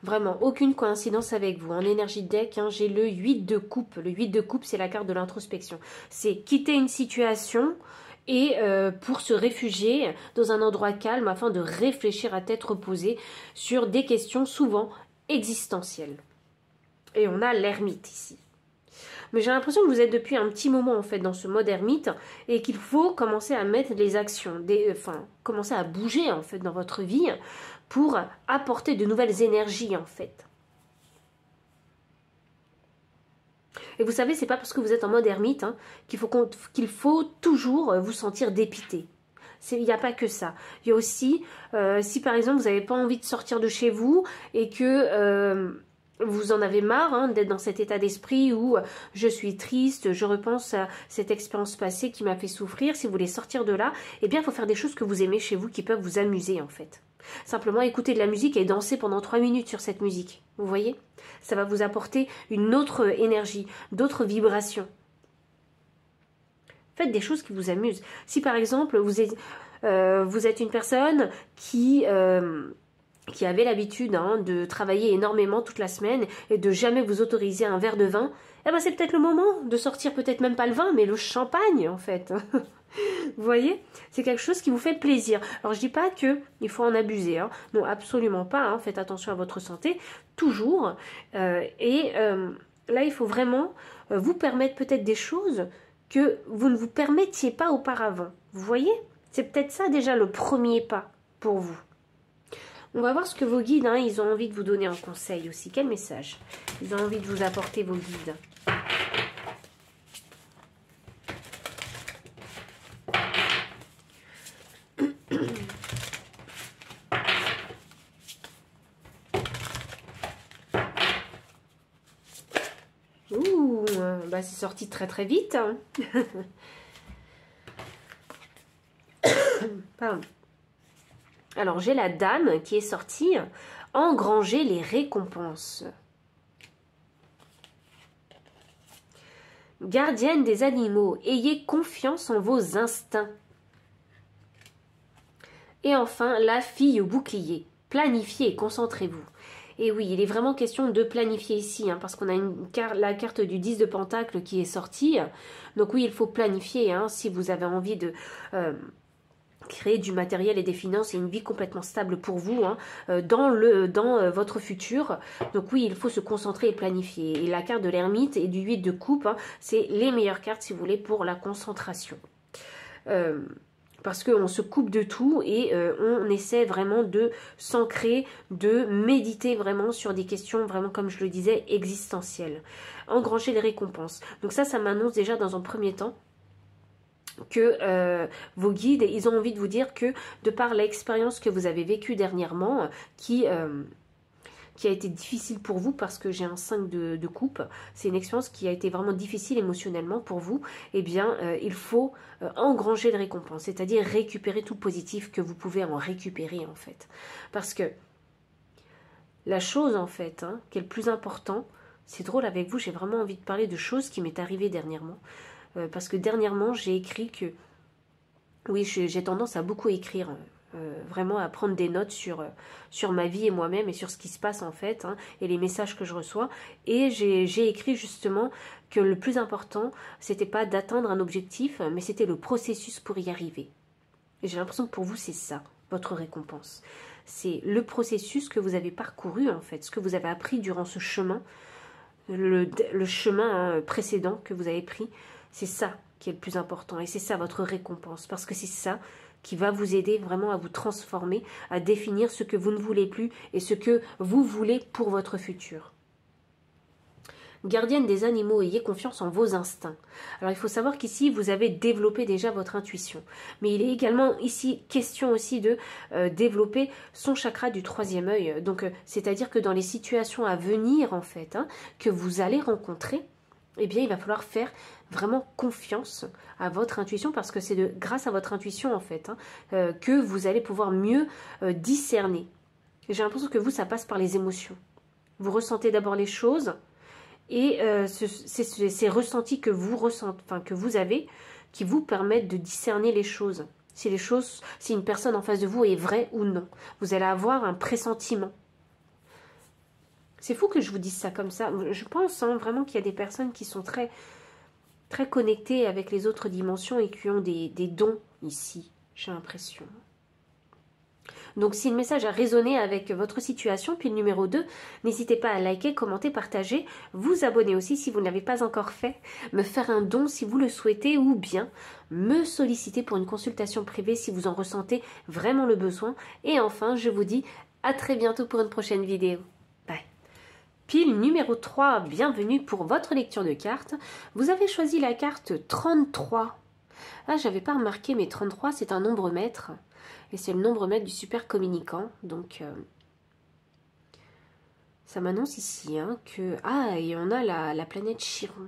Vraiment, aucune coïncidence avec vous. En énergie de deck, hein, j'ai le 8 de coupe. Le 8 de coupe, c'est la carte de l'introspection. C'est quitter une situation... et pour se réfugier dans un endroit calme afin de réfléchir à tête reposée sur des questions souvent existentielles. Et on a l'ermite ici. Mais j'ai l'impression que vous êtes depuis un petit moment en fait dans ce mode ermite et qu'il faut commencer à mettre les actions, commencer à bouger en fait dans votre vie pour apporter de nouvelles énergies en fait. Et vous savez, c'est pas parce que vous êtes en mode ermite hein, qu'il faut toujours vous sentir dépité. Il n'y a pas que ça. Il y a aussi, si par exemple vous n'avez pas envie de sortir de chez vous et que vous en avez marre hein, d'être dans cet état d'esprit où je suis triste, je repense à cette expérience passée qui m'a fait souffrir, si vous voulez sortir de là, eh bien il faut faire des choses que vous aimez chez vous qui peuvent vous amuser en fait. Simplement écouter de la musique et danser pendant 3 minutes sur cette musique. Vous voyez? Ça va vous apporter une autre énergie, d'autres vibrations. Faites des choses qui vous amusent. Si par exemple vous êtes une personne qui avait l'habitude hein, de travailler énormément toute la semaine et de jamais vous autoriser un verre de vin, eh ben c'est peut-être le moment de sortir peut-être même pas le vin, mais le champagne en fait. Vous voyez, c'est quelque chose qui vous fait plaisir. Alors je dis pas que il faut en abuser, hein. Non absolument pas. Hein. Faites attention à votre santé toujours. Là il faut vraiment vous permettre peut-être des choses que vous ne vous permettiez pas auparavant. Vous voyez, c'est peut-être ça déjà le premier pas pour vous. On va voir ce que vos guides, hein, ils ont envie de vous donner en conseil aussi. Quel message ils ont envie de vous apporter, vos guides? Ouh, bah c'est sorti très très vite. Hein. Pardon. Alors, j'ai la dame qui est sortie. Engranger les récompenses. Gardienne des animaux, ayez confiance en vos instincts. Et enfin, la fille au bouclier. Planifiez et concentrez-vous. Et oui, il est vraiment question de planifier ici, hein, parce qu'on a la carte du 10 de Pentacle qui est sortie. Donc oui, il faut planifier, hein, si vous avez envie de créer du matériel et des finances et une vie complètement stable pour vous, hein, dans votre futur. Donc oui, il faut se concentrer et planifier. Et la carte de l'ermite et du 8 de coupe, hein, c'est les meilleures cartes, si vous voulez, pour la concentration. Parce qu'on se coupe de tout et on essaie vraiment de s'ancrer, de méditer vraiment sur des questions vraiment, comme je le disais, existentielles. Engranger les récompenses. Donc ça m'annonce déjà dans un premier temps que vos guides, ils ont envie de vous dire que de par l'expérience que vous avez vécue dernièrement, qui a été difficile pour vous, parce que j'ai un 5 de coupe, c'est une expérience qui a été vraiment difficile émotionnellement pour vous, eh bien, il faut engranger les récompenses, c'est-à-dire récupérer tout positif que vous pouvez en récupérer, en fait. Parce que la chose, en fait, hein, qui est le plus important, c'est drôle avec vous, j'ai vraiment envie de parler de choses qui m'est arrivée dernièrement, parce que dernièrement, j'ai écrit que, oui, j'ai tendance à beaucoup écrire, vraiment à prendre des notes sur ma vie et moi-même et sur ce qui se passe en fait, hein, et les messages que je reçois. Et j'ai écrit justement que le plus important, c'était pas d'atteindre un objectif, mais c'était le processus pour y arriver. Et j'ai l'impression que pour vous, c'est ça, votre récompense. C'est le processus que vous avez parcouru en fait, ce que vous avez appris durant ce chemin, le chemin, hein, précédent que vous avez pris, c'est ça qui est le plus important. Et c'est ça votre récompense, parce que c'est ça qui va vous aider vraiment à vous transformer, à définir ce que vous ne voulez plus et ce que vous voulez pour votre futur. Gardienne des animaux, ayez confiance en vos instincts. Alors il faut savoir qu'ici vous avez développé déjà votre intuition, mais il est également ici question aussi de développer son chakra du 3e œil. Donc c'est-à-dire que dans les situations à venir en fait, hein, que vous allez rencontrer, eh bien il va falloir faire vraiment confiance à votre intuition, parce que c'est grâce à votre intuition en fait, hein, que vous allez pouvoir mieux discerner. J'ai l'impression que vous, ça passe par les émotions. Vous ressentez d'abord les choses et ces ressentis que vous ressentez, enfin que vous avez, qui vous permettent de discerner les choses. Si une personne en face de vous est vraie ou non. Vous allez avoir un pressentiment. C'est fou que je vous dise ça comme ça. Je pense, hein, vraiment qu'il y a des personnes qui sont très connectées avec les autres dimensions et qui ont des dons ici, j'ai l'impression. Donc si le message a résonné avec votre situation, puis le numéro 2, n'hésitez pas à liker, commenter, partager, vous abonner aussi si vous ne l'avez pas encore fait, me faire un don si vous le souhaitez, ou bien me solliciter pour une consultation privée si vous en ressentez vraiment le besoin. Et enfin, je vous dis à très bientôt pour une prochaine vidéo. Bye. Pile numéro 3, bienvenue pour votre lecture de cartes. Vous avez choisi la carte 33. Ah, j'avais pas remarqué, mais 33, c'est un nombre maître. Et c'est le nombre maître du super communicant. Donc, ça m'annonce ici, hein, que... Ah, et on a la planète Chiron.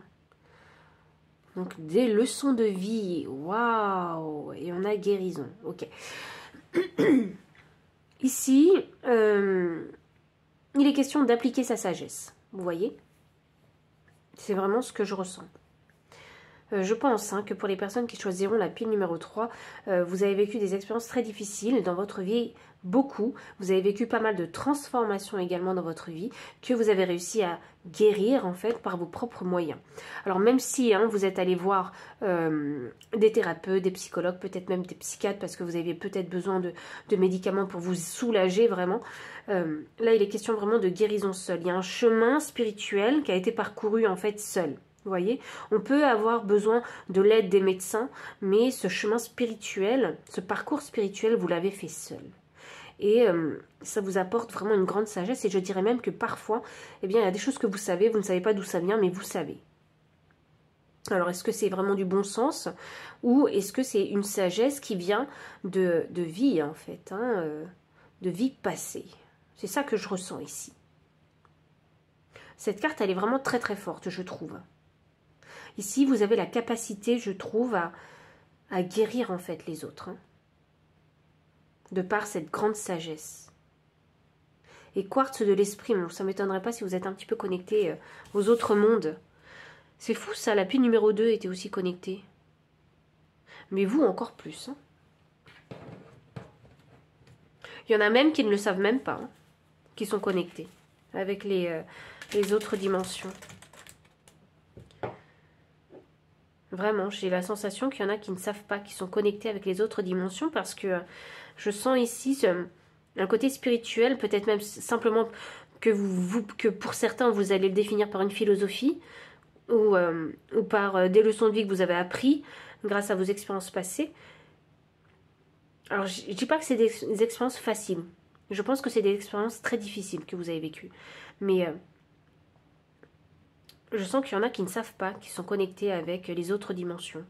Donc, des leçons de vie. Waouh! Et on a guérison. Ok. Ici, il est question d'appliquer sa sagesse. Vous voyez? C'est vraiment ce que je ressens. Je pense, hein, que pour les personnes qui choisiront la pile numéro 3, vous avez vécu des expériences très difficiles dans votre vie, beaucoup. Vous avez vécu pas mal de transformations également dans votre vie, que vous avez réussi à guérir en fait par vos propres moyens. Alors même si, hein, vous êtes allé voir des thérapeutes, des psychologues, peut-être même des psychiatres, parce que vous aviez peut-être besoin de médicaments pour vous soulager vraiment, là il est question vraiment de guérison seule. Il y a un chemin spirituel qui a été parcouru en fait seul. Vous voyez, on peut avoir besoin de l'aide des médecins, mais ce chemin spirituel, ce parcours spirituel, vous l'avez fait seul. Et ça vous apporte vraiment une grande sagesse. Et je dirais même que parfois, eh bien, il y a des choses que vous savez, vous ne savez pas d'où ça vient, mais vous savez. Alors, est-ce que c'est vraiment du bon sens, ou est-ce que c'est une sagesse qui vient de vie, en fait, hein, de vie passée? C'est ça que je ressens ici. Cette carte, elle est vraiment très très forte, je trouve. Ici, vous avez la capacité, je trouve, à guérir en fait les autres. Hein. de par cette grande sagesse. Et quartz de l'esprit, bon, ça ne m'étonnerait pas si vous êtes un petit peu connecté aux autres mondes. C'est fou ça, la pile numéro 2 était aussi connectée. Mais vous, encore plus. Hein. Il y en a même qui ne le savent même pas, hein, qui sont connectés avec les autres dimensions. Vraiment, j'ai la sensation qu'il y en a qui ne savent pas, qui sont connectés avec les autres dimensions parce que je sens ici un côté spirituel, peut-être même simplement que pour certains, vous allez le définir par une philosophie ou par des leçons de vie que vous avez appris grâce à vos expériences passées. Alors, je ne dis pas que c'est des expériences faciles. Je pense que c'est des expériences très difficiles que vous avez vécues. Mais je sens qu'il y en a qui ne savent pas, qui sont connectés avec les autres dimensions.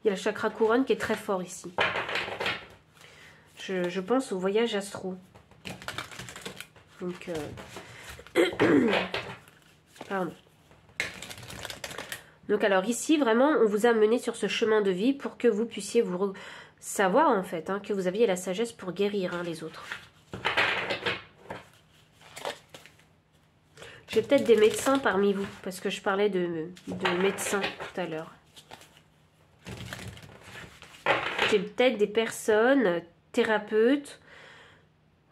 Il y a le chakra couronne qui est très fort ici. Je pense au voyage astro. Donc, pardon. Donc alors ici, vraiment, on vous a mené sur ce chemin de vie pour que vous puissiez vous savoir en fait, hein, que vous aviez la sagesse pour guérir hein, les autres. J'ai peut-être des médecins parmi vous, parce que je parlais de médecins tout à l'heure. J'ai peut-être des personnes, thérapeutes.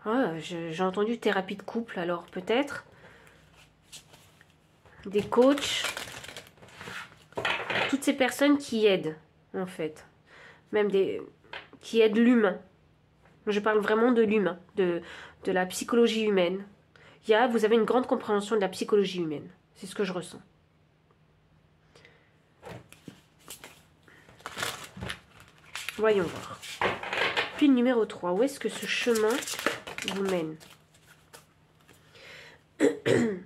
Oh, j'ai entendu thérapie de couple, alors peut-être. Des coachs. Toutes ces personnes qui aident, en fait. Même qui aident l'humain. Je parle vraiment de l'humain, de la psychologie humaine. Vous avez une grande compréhension de la psychologie humaine. C'est ce que je ressens. Voyons voir. Pile numéro 3. Où est-ce que ce chemin vous mène?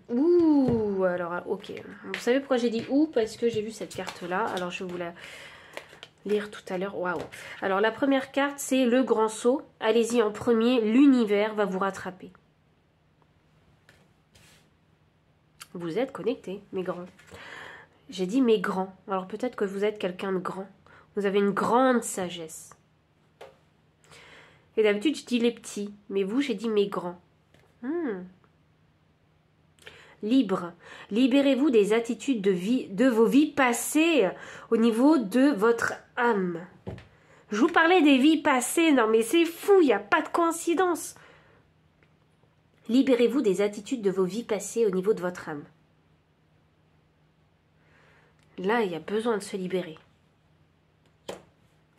Ouh, alors, ok. Vous savez pourquoi j'ai dit ouh? Parce que j'ai vu cette carte-là. Alors, je vais vous la lire tout à l'heure. Waouh. Alors, la première carte, c'est le grand saut. Allez-y en premier. L'univers va vous rattraper. Vous êtes connectés, mes grands. J'ai dit mes grands. Alors, peut-être que vous êtes quelqu'un de grand. Vous avez une grande sagesse. Et d'habitude, je dis les petits. Mais vous, j'ai dit mes grands. Libre. Libérez-vous des attitudes de vos vies passées au niveau de votre âme. Je vous parlais des vies passées. Non, mais c'est fou, il n'y a pas de coïncidence. Libérez-vous des attitudes de vos vies passées au niveau de votre âme. Là, il y a besoin de se libérer.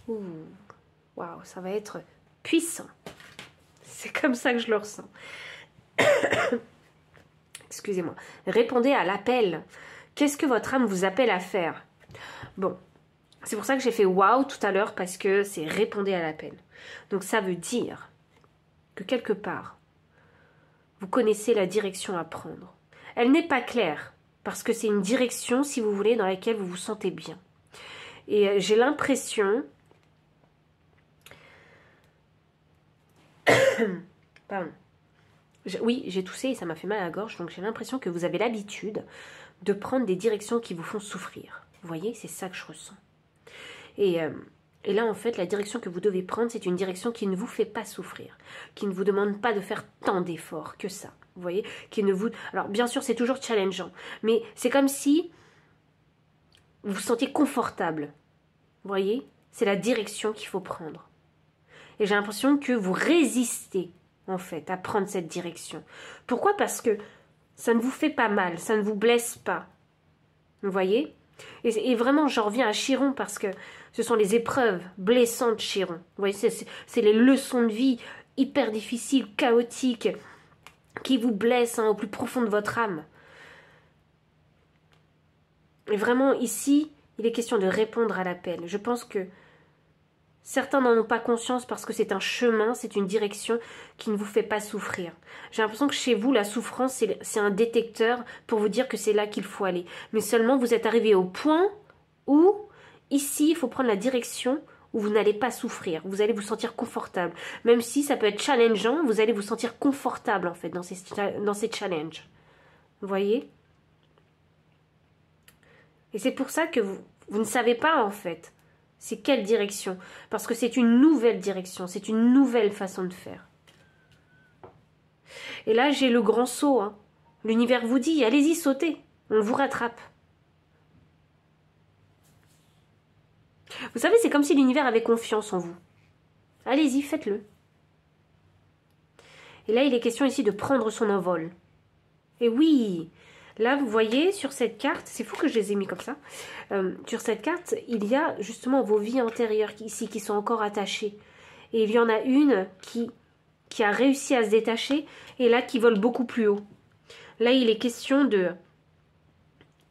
Ouh, waouh, ça va être puissant. C'est comme ça que je le ressens. Excusez-moi. Répondez à l'appel. Qu'est-ce que votre âme vous appelle à faire? Bon, c'est pour ça que j'ai fait waouh tout à l'heure, parce que c'est répondez à l'appel. Donc ça veut dire que quelque part, vous connaissez la direction à prendre. Elle n'est pas claire, parce que c'est une direction, si vous voulez, dans laquelle vous vous sentez bien. Et j'ai l'impression... Pardon. Oui, j'ai toussé et ça m'a fait mal à la gorge, donc j'ai l'impression que vous avez l'habitude de prendre des directions qui vous font souffrir. Vous voyez, c'est ça que je ressens. Et là, en fait, la direction que vous devez prendre, c'est une direction qui ne vous fait pas souffrir, qui ne vous demande pas de faire tant d'efforts que ça. Vous voyez, qui ne vous... Alors, bien sûr, c'est toujours challengeant, mais c'est comme si vous vous sentiez confortable. Vous voyez, c'est la direction qu'il faut prendre. Et j'ai l'impression que vous résistez, en fait, à prendre cette direction. Pourquoi? Parce que ça ne vous fait pas mal, ça ne vous blesse pas. Vous voyez? Et vraiment, j'en reviens à Chiron parce que ce sont les épreuves blessantes de Chiron. Vous voyez, c'est les leçons de vie hyper difficiles, chaotiques, qui vous blessent au plus profond de votre âme. Et vraiment, ici, il est question de répondre à l'appel. Je pense que certains n'en ont pas conscience parce que c'est un chemin, c'est une direction qui ne vous fait pas souffrir. J'ai l'impression que chez vous, la souffrance, c'est un détecteur pour vous dire que c'est là qu'il faut aller. Mais seulement, vous êtes arrivé au point où, ici, il faut prendre la direction où vous n'allez pas souffrir. Vous allez vous sentir confortable. Même si ça peut être challengeant, vous allez vous sentir confortable, en fait, dans ces challenges. Vous voyez? Et c'est pour ça que vous ne savez pas, en fait, C'est quelle direction? Parce que c'est une nouvelle direction, c'est une nouvelle façon de faire. Et là, j'ai le grand saut. Hein. L'univers vous dit, allez-y, sautez, on vous rattrape. Vous savez, c'est comme si l'univers avait confiance en vous. Allez-y, faites-le. Et là, il est question ici de prendre son envol. Et oui, là, vous voyez, sur cette carte, c'est fou que je les ai mis comme ça, sur cette carte, il y a justement vos vies antérieures ici qui sont encore attachées. Et il y en a une qui a réussi à se détacher et là qui vole beaucoup plus haut. Là, il est question de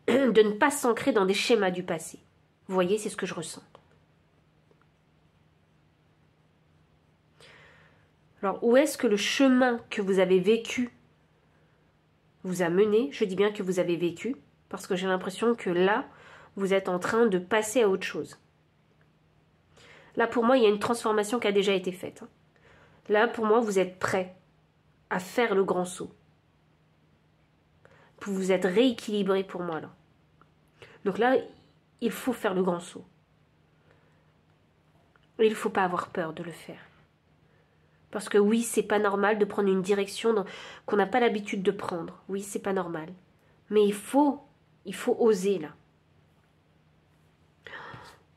ne pas s'ancrer dans des schémas du passé. Vous voyez, c'est ce que je ressens. Alors, où est-ce que le chemin que vous avez vécu vous a mené? Je dis bien que vous avez vécu, parce que j'ai l'impression que là, vous êtes en train de passer à autre chose. Là, pour moi, il y a une transformation qui a déjà été faite. Là, pour moi, vous êtes prêt à faire le grand saut. Vous êtes rééquilibré pour moi, là. Donc là, il faut faire le grand saut. Et il ne faut pas avoir peur de le faire. Parce que oui, c'est pas normal de prendre une direction qu'on n'a pas l'habitude de prendre. Oui, c'est pas normal. Mais il faut oser là.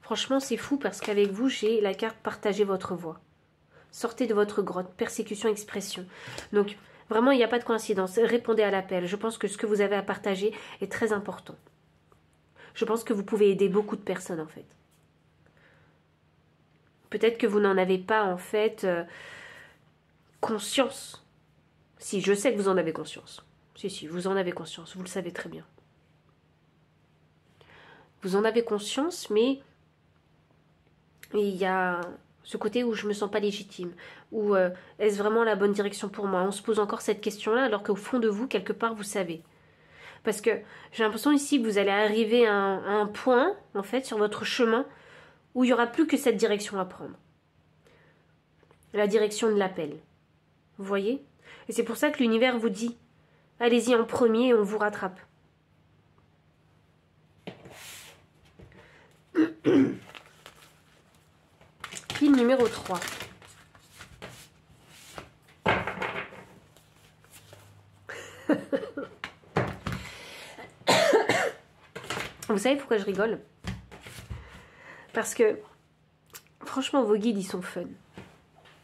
Franchement, c'est fou parce qu'avec vous, j'ai la carte partager votre voix. Sortez de votre grotte, persécution, expression. Donc, vraiment, il n'y a pas de coïncidence. Répondez à l'appel. Je pense que ce que vous avez à partager est très important. Je pense que vous pouvez aider beaucoup de personnes en fait. Peut-être que vous n'en avez pas en fait... conscience. Si, je sais que vous en avez conscience. Si, vous en avez conscience, vous le savez très bien. Vous en avez conscience, mais il y a ce côté où je ne me sens pas légitime. Ou est-ce vraiment la bonne direction pour moi? On se pose encore cette question-là, alors qu'au fond de vous, quelque part, vous savez. Parce que j'ai l'impression ici que vous allez arriver à un point, en fait, sur votre chemin, où il n'y aura plus que cette direction à prendre. La direction de l'appel. Vous voyez? Et c'est pour ça que l'univers vous dit, allez-y en premier et on vous rattrape. Pile numéro 3. Vous savez pourquoi je rigole? Parce que, franchement, vos guides, ils sont fun.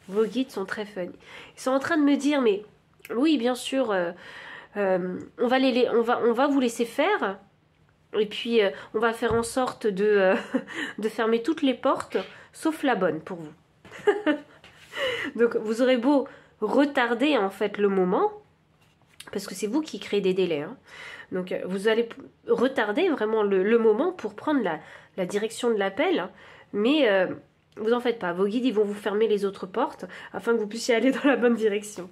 Vos guides sont très fun. Ils sont en train de me dire, mais oui, bien sûr, on va vous laisser faire. Et puis, on va faire en sorte de fermer toutes les portes, sauf la bonne pour vous. Donc, vous aurez beau retarder, en fait, le moment, parce que c'est vous qui créez des délais. Hein. Donc, vous allez retarder vraiment le moment pour prendre la direction de l'appel. Hein. Mais... vous en faites pas, vos guides ils vont vous fermer les autres portes afin que vous puissiez aller dans la bonne direction.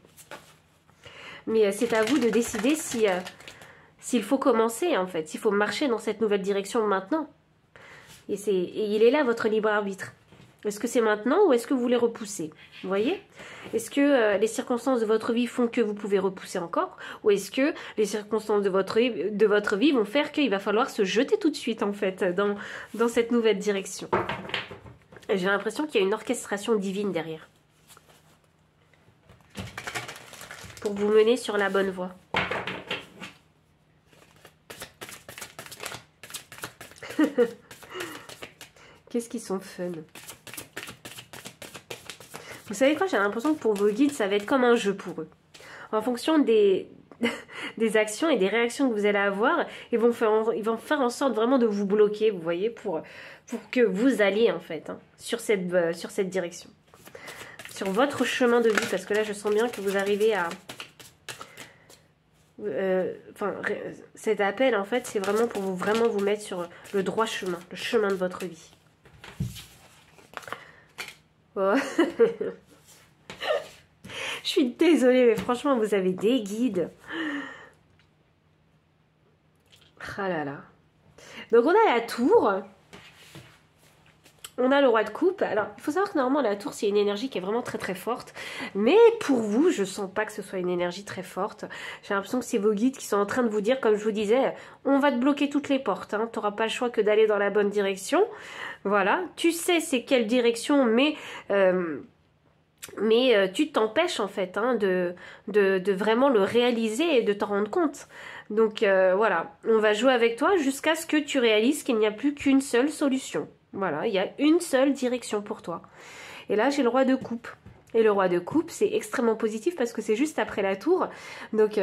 Mais c'est à vous de décider s'il faut commencer en fait, s'il faut marcher dans cette nouvelle direction maintenant. Et il est là votre libre arbitre. Est-ce que c'est maintenant ou est-ce que vous voulez repousser? Vous voyez? Est-ce que les circonstances de votre vie font que vous pouvez repousser encore? Ou est-ce que les circonstances de votre vie vont faire qu'il va falloir se jeter tout de suite en fait dans cette nouvelle direction? J'ai l'impression qu'il y a une orchestration divine derrière. Pour vous mener sur la bonne voie. Qu'est-ce qu'ils sont fun. Vous savez quoi? J'ai l'impression que pour vos guides, ça va être comme un jeu pour eux. En fonction des actions et des réactions que vous allez avoir, ils vont faire en sorte vraiment de vous bloquer, vous voyez, pour que vous alliez en fait hein, sur cette direction. Sur votre chemin de vie, parce que là je sens bien que vous arrivez à... cet appel en fait c'est vraiment pour vraiment vous mettre sur le droit chemin, le chemin de votre vie. Oh. Je suis désolée mais franchement vous avez des guides. Ah là là. Donc on a la tour. on a le roi de coupe. Alors, il faut savoir que normalement, la tour, c'est une énergie qui est vraiment très très forte. Mais pour vous, je sens pas que ce soit une énergie très forte. J'ai l'impression que c'est vos guides qui sont en train de vous dire, comme je vous disais, on va te bloquer toutes les portes. Hein. Tu n'auras pas le choix que d'aller dans la bonne direction. Voilà. Tu sais c'est quelle direction, mais tu t'empêches en fait hein, de vraiment le réaliser et de t'en rendre compte. Donc voilà, on va jouer avec toi jusqu'à ce que tu réalises qu'il n'y a plus qu'une seule solution. Voilà, il y a une seule direction pour toi. Et là, j'ai le roi de coupe. Et le roi de coupe, c'est extrêmement positif parce que c'est juste après la tour. Donc,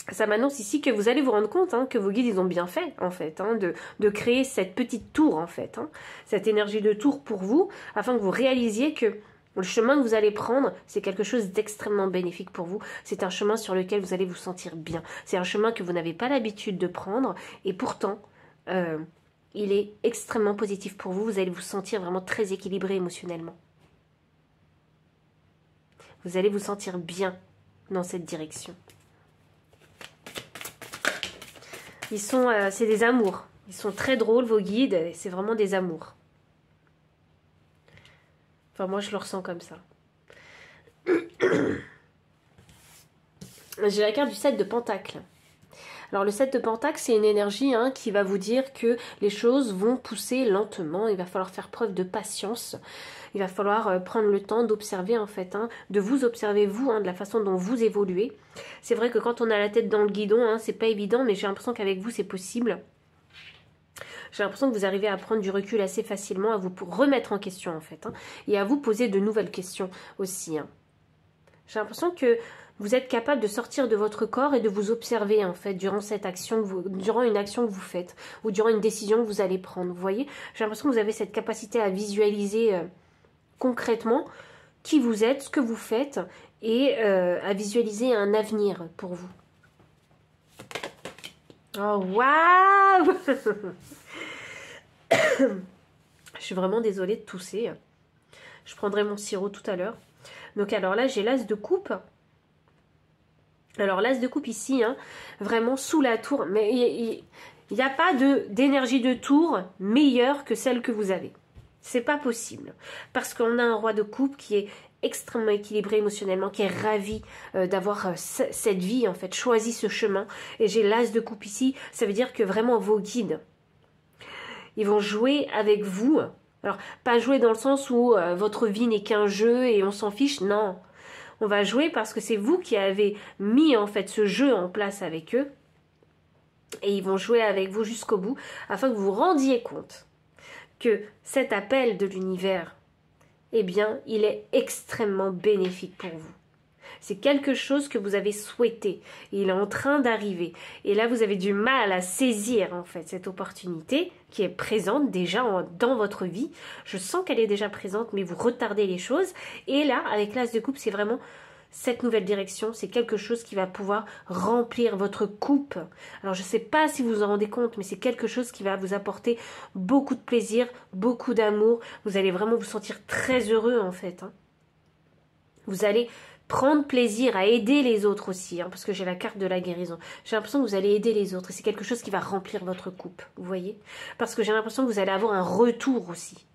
ça m'annonce ici que vous allez vous rendre compte hein, que vos guides, ils ont bien fait, en fait, hein, de créer cette petite tour, en fait. Hein, cette énergie de tour pour vous, afin que vous réalisiez que le chemin que vous allez prendre, c'est quelque chose d'extrêmement bénéfique pour vous. C'est un chemin sur lequel vous allez vous sentir bien. C'est un chemin que vous n'avez pas l'habitude de prendre. Et pourtant, il est extrêmement positif pour vous. Vous allez vous sentir vraiment très équilibré émotionnellement. Vous allez vous sentir bien dans cette direction. C'est des amours. Ils sont très drôles, vos guides. C'est vraiment des amours. Enfin, moi, je le ressens comme ça. J'ai la carte du 7 de Pentacle. Alors le 7 de Pentacle, c'est une énergie hein, qui va vous dire que les choses vont pousser lentement. Il va falloir faire preuve de patience. Il va falloir prendre le temps d'observer en fait, hein, de vous observer vous, hein, de la façon dont vous évoluez. C'est vrai que quand on a la tête dans le guidon, hein, c'est pas évident, mais j'ai l'impression qu'avec vous c'est possible. J'ai l'impression que vous arrivez à prendre du recul assez facilement, à vous remettre en question en fait, hein, et à vous poser de nouvelles questions aussi. Hein. J'ai l'impression que vous êtes capable de sortir de votre corps et de vous observer en fait durant cette action, durant une action que vous faites ou durant une décision que vous allez prendre. Vous voyez, j'ai l'impression que vous avez cette capacité à visualiser concrètement qui vous êtes, ce que vous faites et à visualiser un avenir pour vous. Oh waouh. Je suis vraiment désolée de tousser. Je prendrai mon sirop tout à l'heure. Donc alors là j'ai l'as de coupe. Alors l'as de coupe ici, hein, vraiment sous la tour, mais il n'y a pas d'énergie de tour meilleure que celle que vous avez. C'est pas possible. Parce qu'on a un roi de coupe qui est extrêmement équilibré émotionnellement, qui est ravi d'avoir cette vie, en fait, choisi ce chemin. Et j'ai l'as de coupe ici, ça veut dire que vraiment vos guides, ils vont jouer avec vous. Alors, pas jouer dans le sens où votre vie n'est qu'un jeu et on s'en fiche, non. On va jouer parce que c'est vous qui avez mis en fait ce jeu en place avec eux. Et ils vont jouer avec vous jusqu'au bout afin que vous vous rendiez compte que cet appel de l'univers, eh bien, il est extrêmement bénéfique pour vous. C'est quelque chose que vous avez souhaité. Il est en train d'arriver. Et là, vous avez du mal à saisir, en fait, cette opportunité qui est présente déjà dans votre vie. Je sens qu'elle est déjà présente, mais vous retardez les choses. Et là, avec l'as de coupe, c'est vraiment cette nouvelle direction. C'est quelque chose qui va pouvoir remplir votre coupe. Alors, je ne sais pas si vous vous en rendez compte, mais c'est quelque chose qui va vous apporter beaucoup de plaisir, beaucoup d'amour. Vous allez vraiment vous sentir très heureux, en fait. Hein. Vous allez prendre plaisir à aider les autres aussi, hein, parce que j'ai la carte de la guérison. J'ai l'impression que vous allez aider les autres et c'est quelque chose qui va remplir votre coupe, vous voyez? Parce que j'ai l'impression que vous allez avoir un retour aussi.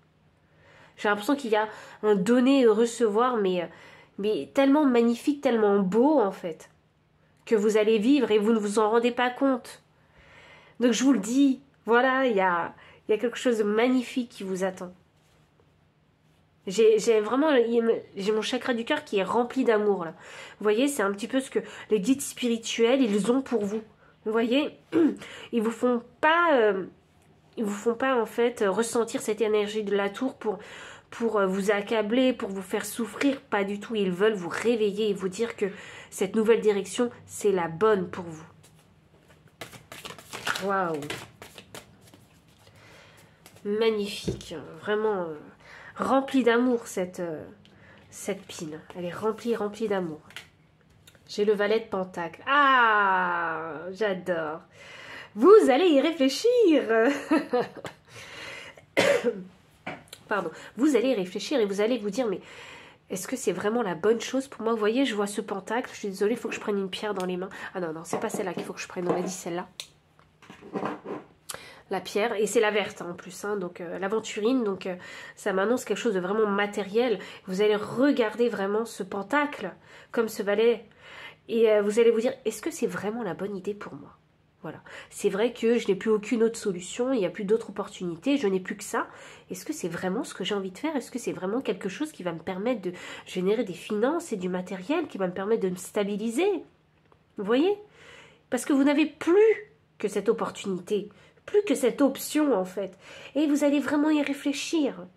J'ai l'impression qu'il y a un donner et recevoir, mais tellement magnifique, tellement beau en fait, que vous allez vivre et vous ne vous en rendez pas compte. Donc je vous le dis, voilà, il y a quelque chose de magnifique qui vous attend. J'ai mon chakra du cœur qui est rempli d'amour là. Vous voyez, c'est un petit peu ce que les guides spirituels ils ont pour vous. Vous voyez, ils vous font pas en fait ressentir cette énergie de la tour pour vous accabler, pour vous faire souffrir, pas du tout. Ils veulent vous réveiller et vous dire que cette nouvelle direction c'est la bonne pour vous. Waouh, magnifique, vraiment. Remplie d'amour cette pine. Elle est remplie d'amour. J'ai le valet de pentacle. Ah, j'adore. Vous allez y réfléchir. Pardon. Vous allez y réfléchir et vous allez vous dire, mais est-ce que c'est vraiment la bonne chose pour moi? Vous voyez, je vois ce pentacle. Je suis désolée, il faut que je prenne une pierre dans les mains. Ah non, non, c'est pas celle-là qu'il faut que je prenne. On a dit celle-là. la pierre, et c'est la verte en plus, hein, donc l'aventurine, donc ça m'annonce quelque chose de vraiment matériel. Vous allez regarder vraiment ce pentacle comme ce valet, et vous allez vous dire, est-ce que c'est vraiment la bonne idée pour moi? Voilà, c'est vrai que je n'ai plus aucune autre solution, il n'y a plus d'autres opportunités, je n'ai plus que ça. Est-ce que c'est vraiment ce que j'ai envie de faire? Est-ce que c'est vraiment quelque chose qui va me permettre de générer des finances et du matériel, qui va me permettre de me stabiliser? Vous voyez? Parce que vous n'avez plus que cette opportunité, plus que cette option en fait. Et vous allez vraiment y réfléchir.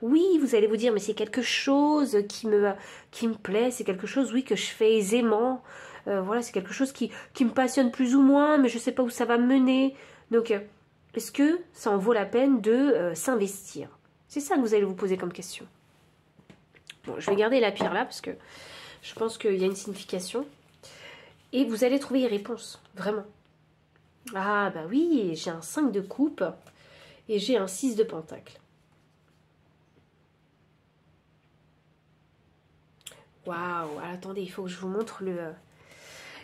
Oui, vous allez vous dire, mais c'est quelque chose qui me plaît, c'est quelque chose, oui, que je fais aisément. Voilà, c'est quelque chose qui me passionne plus ou moins, mais je ne sais pas où ça va me mener. Donc, est-ce que ça en vaut la peine de s'investir? C'est ça que vous allez vous poser comme question. Bon, je vais garder la pierre là, parce que je pense qu'il y a une signification. Et vous allez trouver les réponses, vraiment. Ah, bah oui, j'ai un 5 de coupe et j'ai un 6 de pentacle. Waouh, attendez, il faut que je vous montre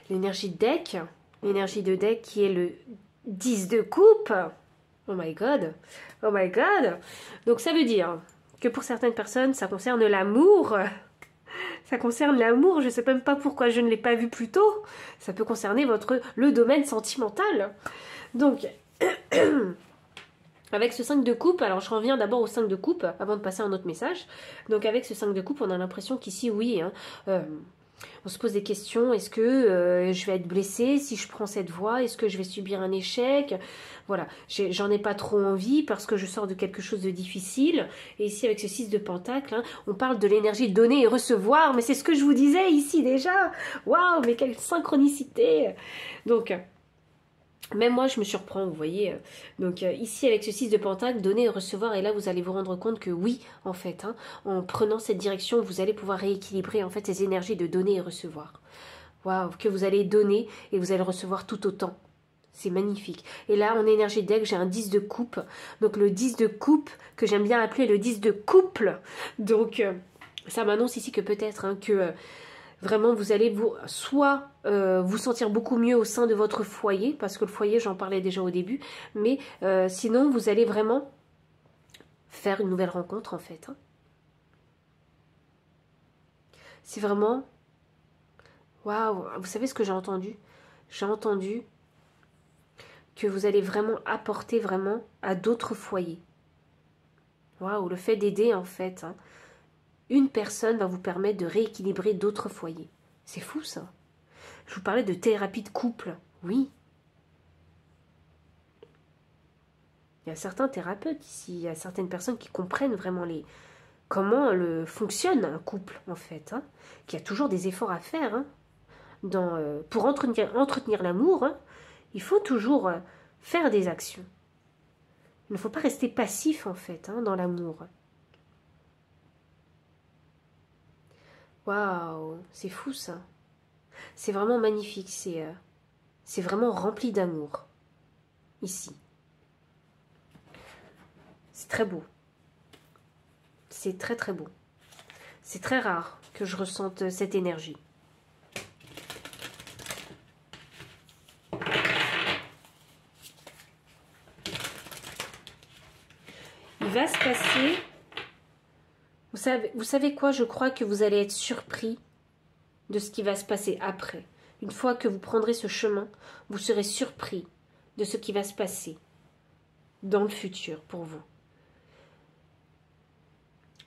l'énergie de deck. L'énergie de deck qui est le 10 de coupe. Oh my god. Oh my god. Donc ça veut dire que pour certaines personnes, ça concerne l'amour. Ça concerne l'amour, je ne sais même pas pourquoi je ne l'ai pas vu plus tôt. Ça peut concerner le domaine sentimental. Donc, avec ce 5 de coupe, alors je reviens d'abord au 5 de coupe avant de passer à un autre message. Donc avec ce 5 de coupe, on a l'impression qu'ici, oui, hein, on se pose des questions. Est-ce que je vais être blessée si je prends cette voie? Est-ce que je vais subir un échec? Voilà, j'en ai pas trop envie parce que je sors de quelque chose de difficile. Et ici, avec ce 6 de pentacle, hein, on parle de l'énergie de donner et recevoir. Mais c'est ce que je vous disais ici déjà. Waouh, mais quelle synchronicité! Donc, même moi, je me surprends, vous voyez. Donc ici, avec ce 6 de pentacle, donner et recevoir. Et là, vous allez vous rendre compte que oui, en fait, hein, en prenant cette direction, vous allez pouvoir rééquilibrer en fait ces énergies de donner et recevoir. Waouh, que vous allez donner et vous allez recevoir tout autant. C'est magnifique. Et là, en énergie de deck, j'ai un 10 de coupe. Donc le 10 de coupe, que j'aime bien appeler le 10 de couple. Donc ça m'annonce ici que peut-être hein, que vraiment vous allez soit vous sentir beaucoup mieux au sein de votre foyer, parce que le foyer, j'en parlais déjà au début, mais sinon vous allez vraiment faire une nouvelle rencontre en fait. Hein. C'est vraiment... Waouh, vous savez ce que j'ai entendu? J'ai entendu que vous allez vraiment apporter vraiment à d'autres foyers. Waouh, le fait d'aider en fait, hein, une personne va vous permettre de rééquilibrer d'autres foyers. C'est fou ça. Je vous parlais de thérapie de couple, oui. Il y a certains thérapeutes ici, il y a certaines personnes qui comprennent vraiment comment fonctionne un couple en fait, hein, qu'il y a toujours des efforts à faire. Hein, pour entretenir l'amour, hein, il faut toujours faire des actions. Il ne faut pas rester passif en fait hein, dans l'amour. Waouh, c'est fou ça. C'est vraiment magnifique, c'est vraiment rempli d'amour, ici. C'est très beau. C'est très très beau. C'est très rare que je ressente cette énergie. Il va se passer... Vous savez quoi? Je crois que vous allez être surpris de ce qui va se passer après. Une fois que vous prendrez ce chemin, vous serez surpris de ce qui va se passer dans le futur pour vous.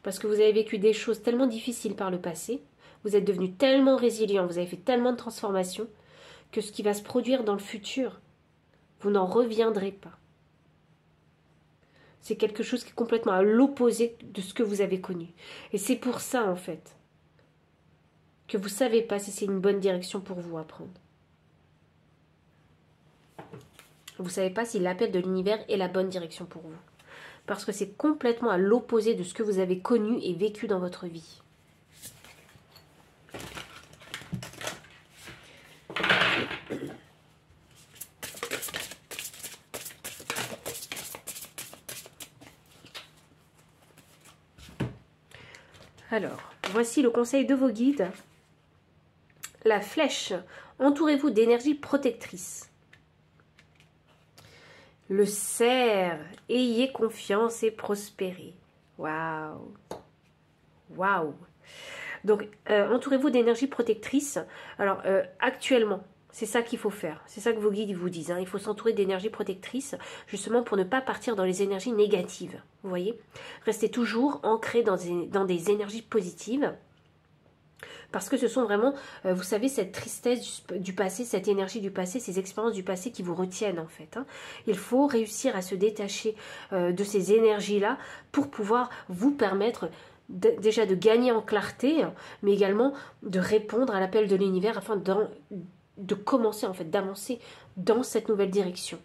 Parce que vous avez vécu des choses tellement difficiles par le passé, vous êtes devenu tellement résilient, vous avez fait tellement de transformations, que ce qui va se produire dans le futur, vous n'en reviendrez pas. C'est quelque chose qui est complètement à l'opposé de ce que vous avez connu. Et c'est pour ça, en fait, que vous ne savez pas si c'est une bonne direction pour vous à prendre. Vous ne savez pas si l'appel de l'univers est la bonne direction pour vous. Parce que c'est complètement à l'opposé de ce que vous avez connu et vécu dans votre vie. Alors, voici le conseil de vos guides. La flèche, entourez-vous d'énergie protectrice. Le cerf, ayez confiance et prospérez. Waouh! Waouh! Donc, entourez-vous d'énergie protectrice. Alors, actuellement, c'est ça qu'il faut faire. C'est ça que vos guides vous disent. Hein. Il faut s'entourer d'énergie protectrice, justement pour ne pas partir dans les énergies négatives. Vous voyez? Restez toujours ancré dans des énergies positives. Parce que ce sont vraiment, vous savez, cette tristesse du passé, cette énergie du passé, ces expériences du passé qui vous retiennent en fait. Hein. Il faut réussir à se détacher de ces énergies-là pour pouvoir vous permettre déjà de gagner en clarté, mais également de répondre à l'appel de l'univers afin de commencer en fait, d'avancer dans cette nouvelle direction.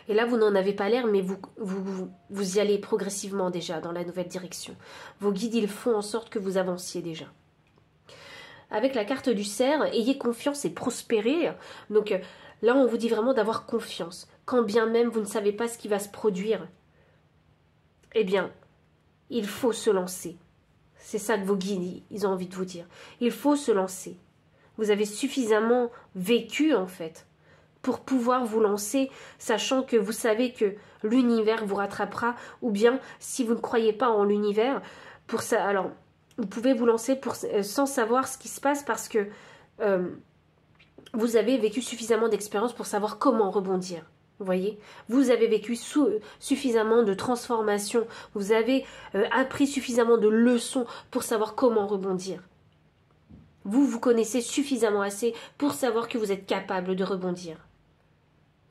Et là, vous n'en avez pas l'air, mais vous y allez progressivement déjà dans la nouvelle direction. Vos guides, ils font en sorte que vous avanciez déjà. Avec la carte du cerf, ayez confiance et prospérez. Donc là, on vous dit vraiment d'avoir confiance. Quand bien même vous ne savez pas ce qui va se produire, eh bien, il faut se lancer. C'est ça que vos guides, ils ont envie de vous dire. Il faut se lancer. Vous avez suffisamment vécu, en fait, pour pouvoir vous lancer, sachant que vous savez que l'univers vous rattrapera, ou bien, si vous ne croyez pas en l'univers, pour ça, alors, vous pouvez vous lancer sans savoir ce qui se passe, parce que vous avez vécu suffisamment d'expérience pour savoir comment rebondir. Vous voyez, vous avez vécu suffisamment de transformations, vous avez appris suffisamment de leçons pour savoir comment rebondir. Vous connaissez suffisamment assez pour savoir que vous êtes capable de rebondir.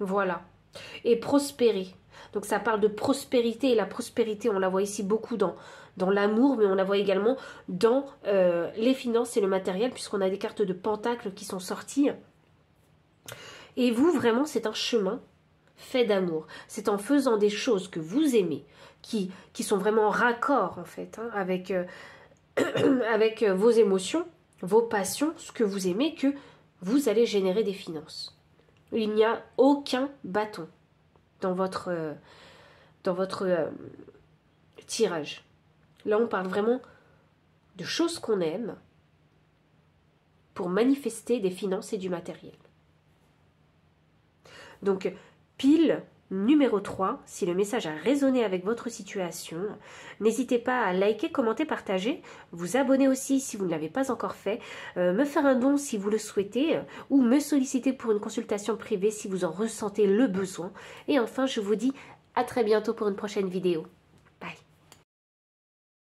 Voilà. Et prospérer. Donc ça parle de prospérité, et la prospérité, on la voit ici beaucoup dans l'amour, mais on la voit également dans les finances et le matériel, puisqu'on a des cartes de pentacles qui sont sorties. Et vous, vraiment, c'est un chemin fait d'amour. C'est en faisant des choses que vous aimez, qui sont vraiment en raccord, en fait, hein, avec vos émotions, vos passions, ce que vous aimez, que vous allez générer des finances. Il n'y a aucun bâton dans votre tirage. Là, on parle vraiment de choses qu'on aime pour manifester des finances et du matériel. Donc, pile numéro 3, si le message a résonné avec votre situation, n'hésitez pas à liker, commenter, partager, vous abonner aussi si vous ne l'avez pas encore fait, me faire un don si vous le souhaitez, ou me solliciter pour une consultation privée si vous en ressentez le besoin. Et enfin, je vous dis à très bientôt pour une prochaine vidéo.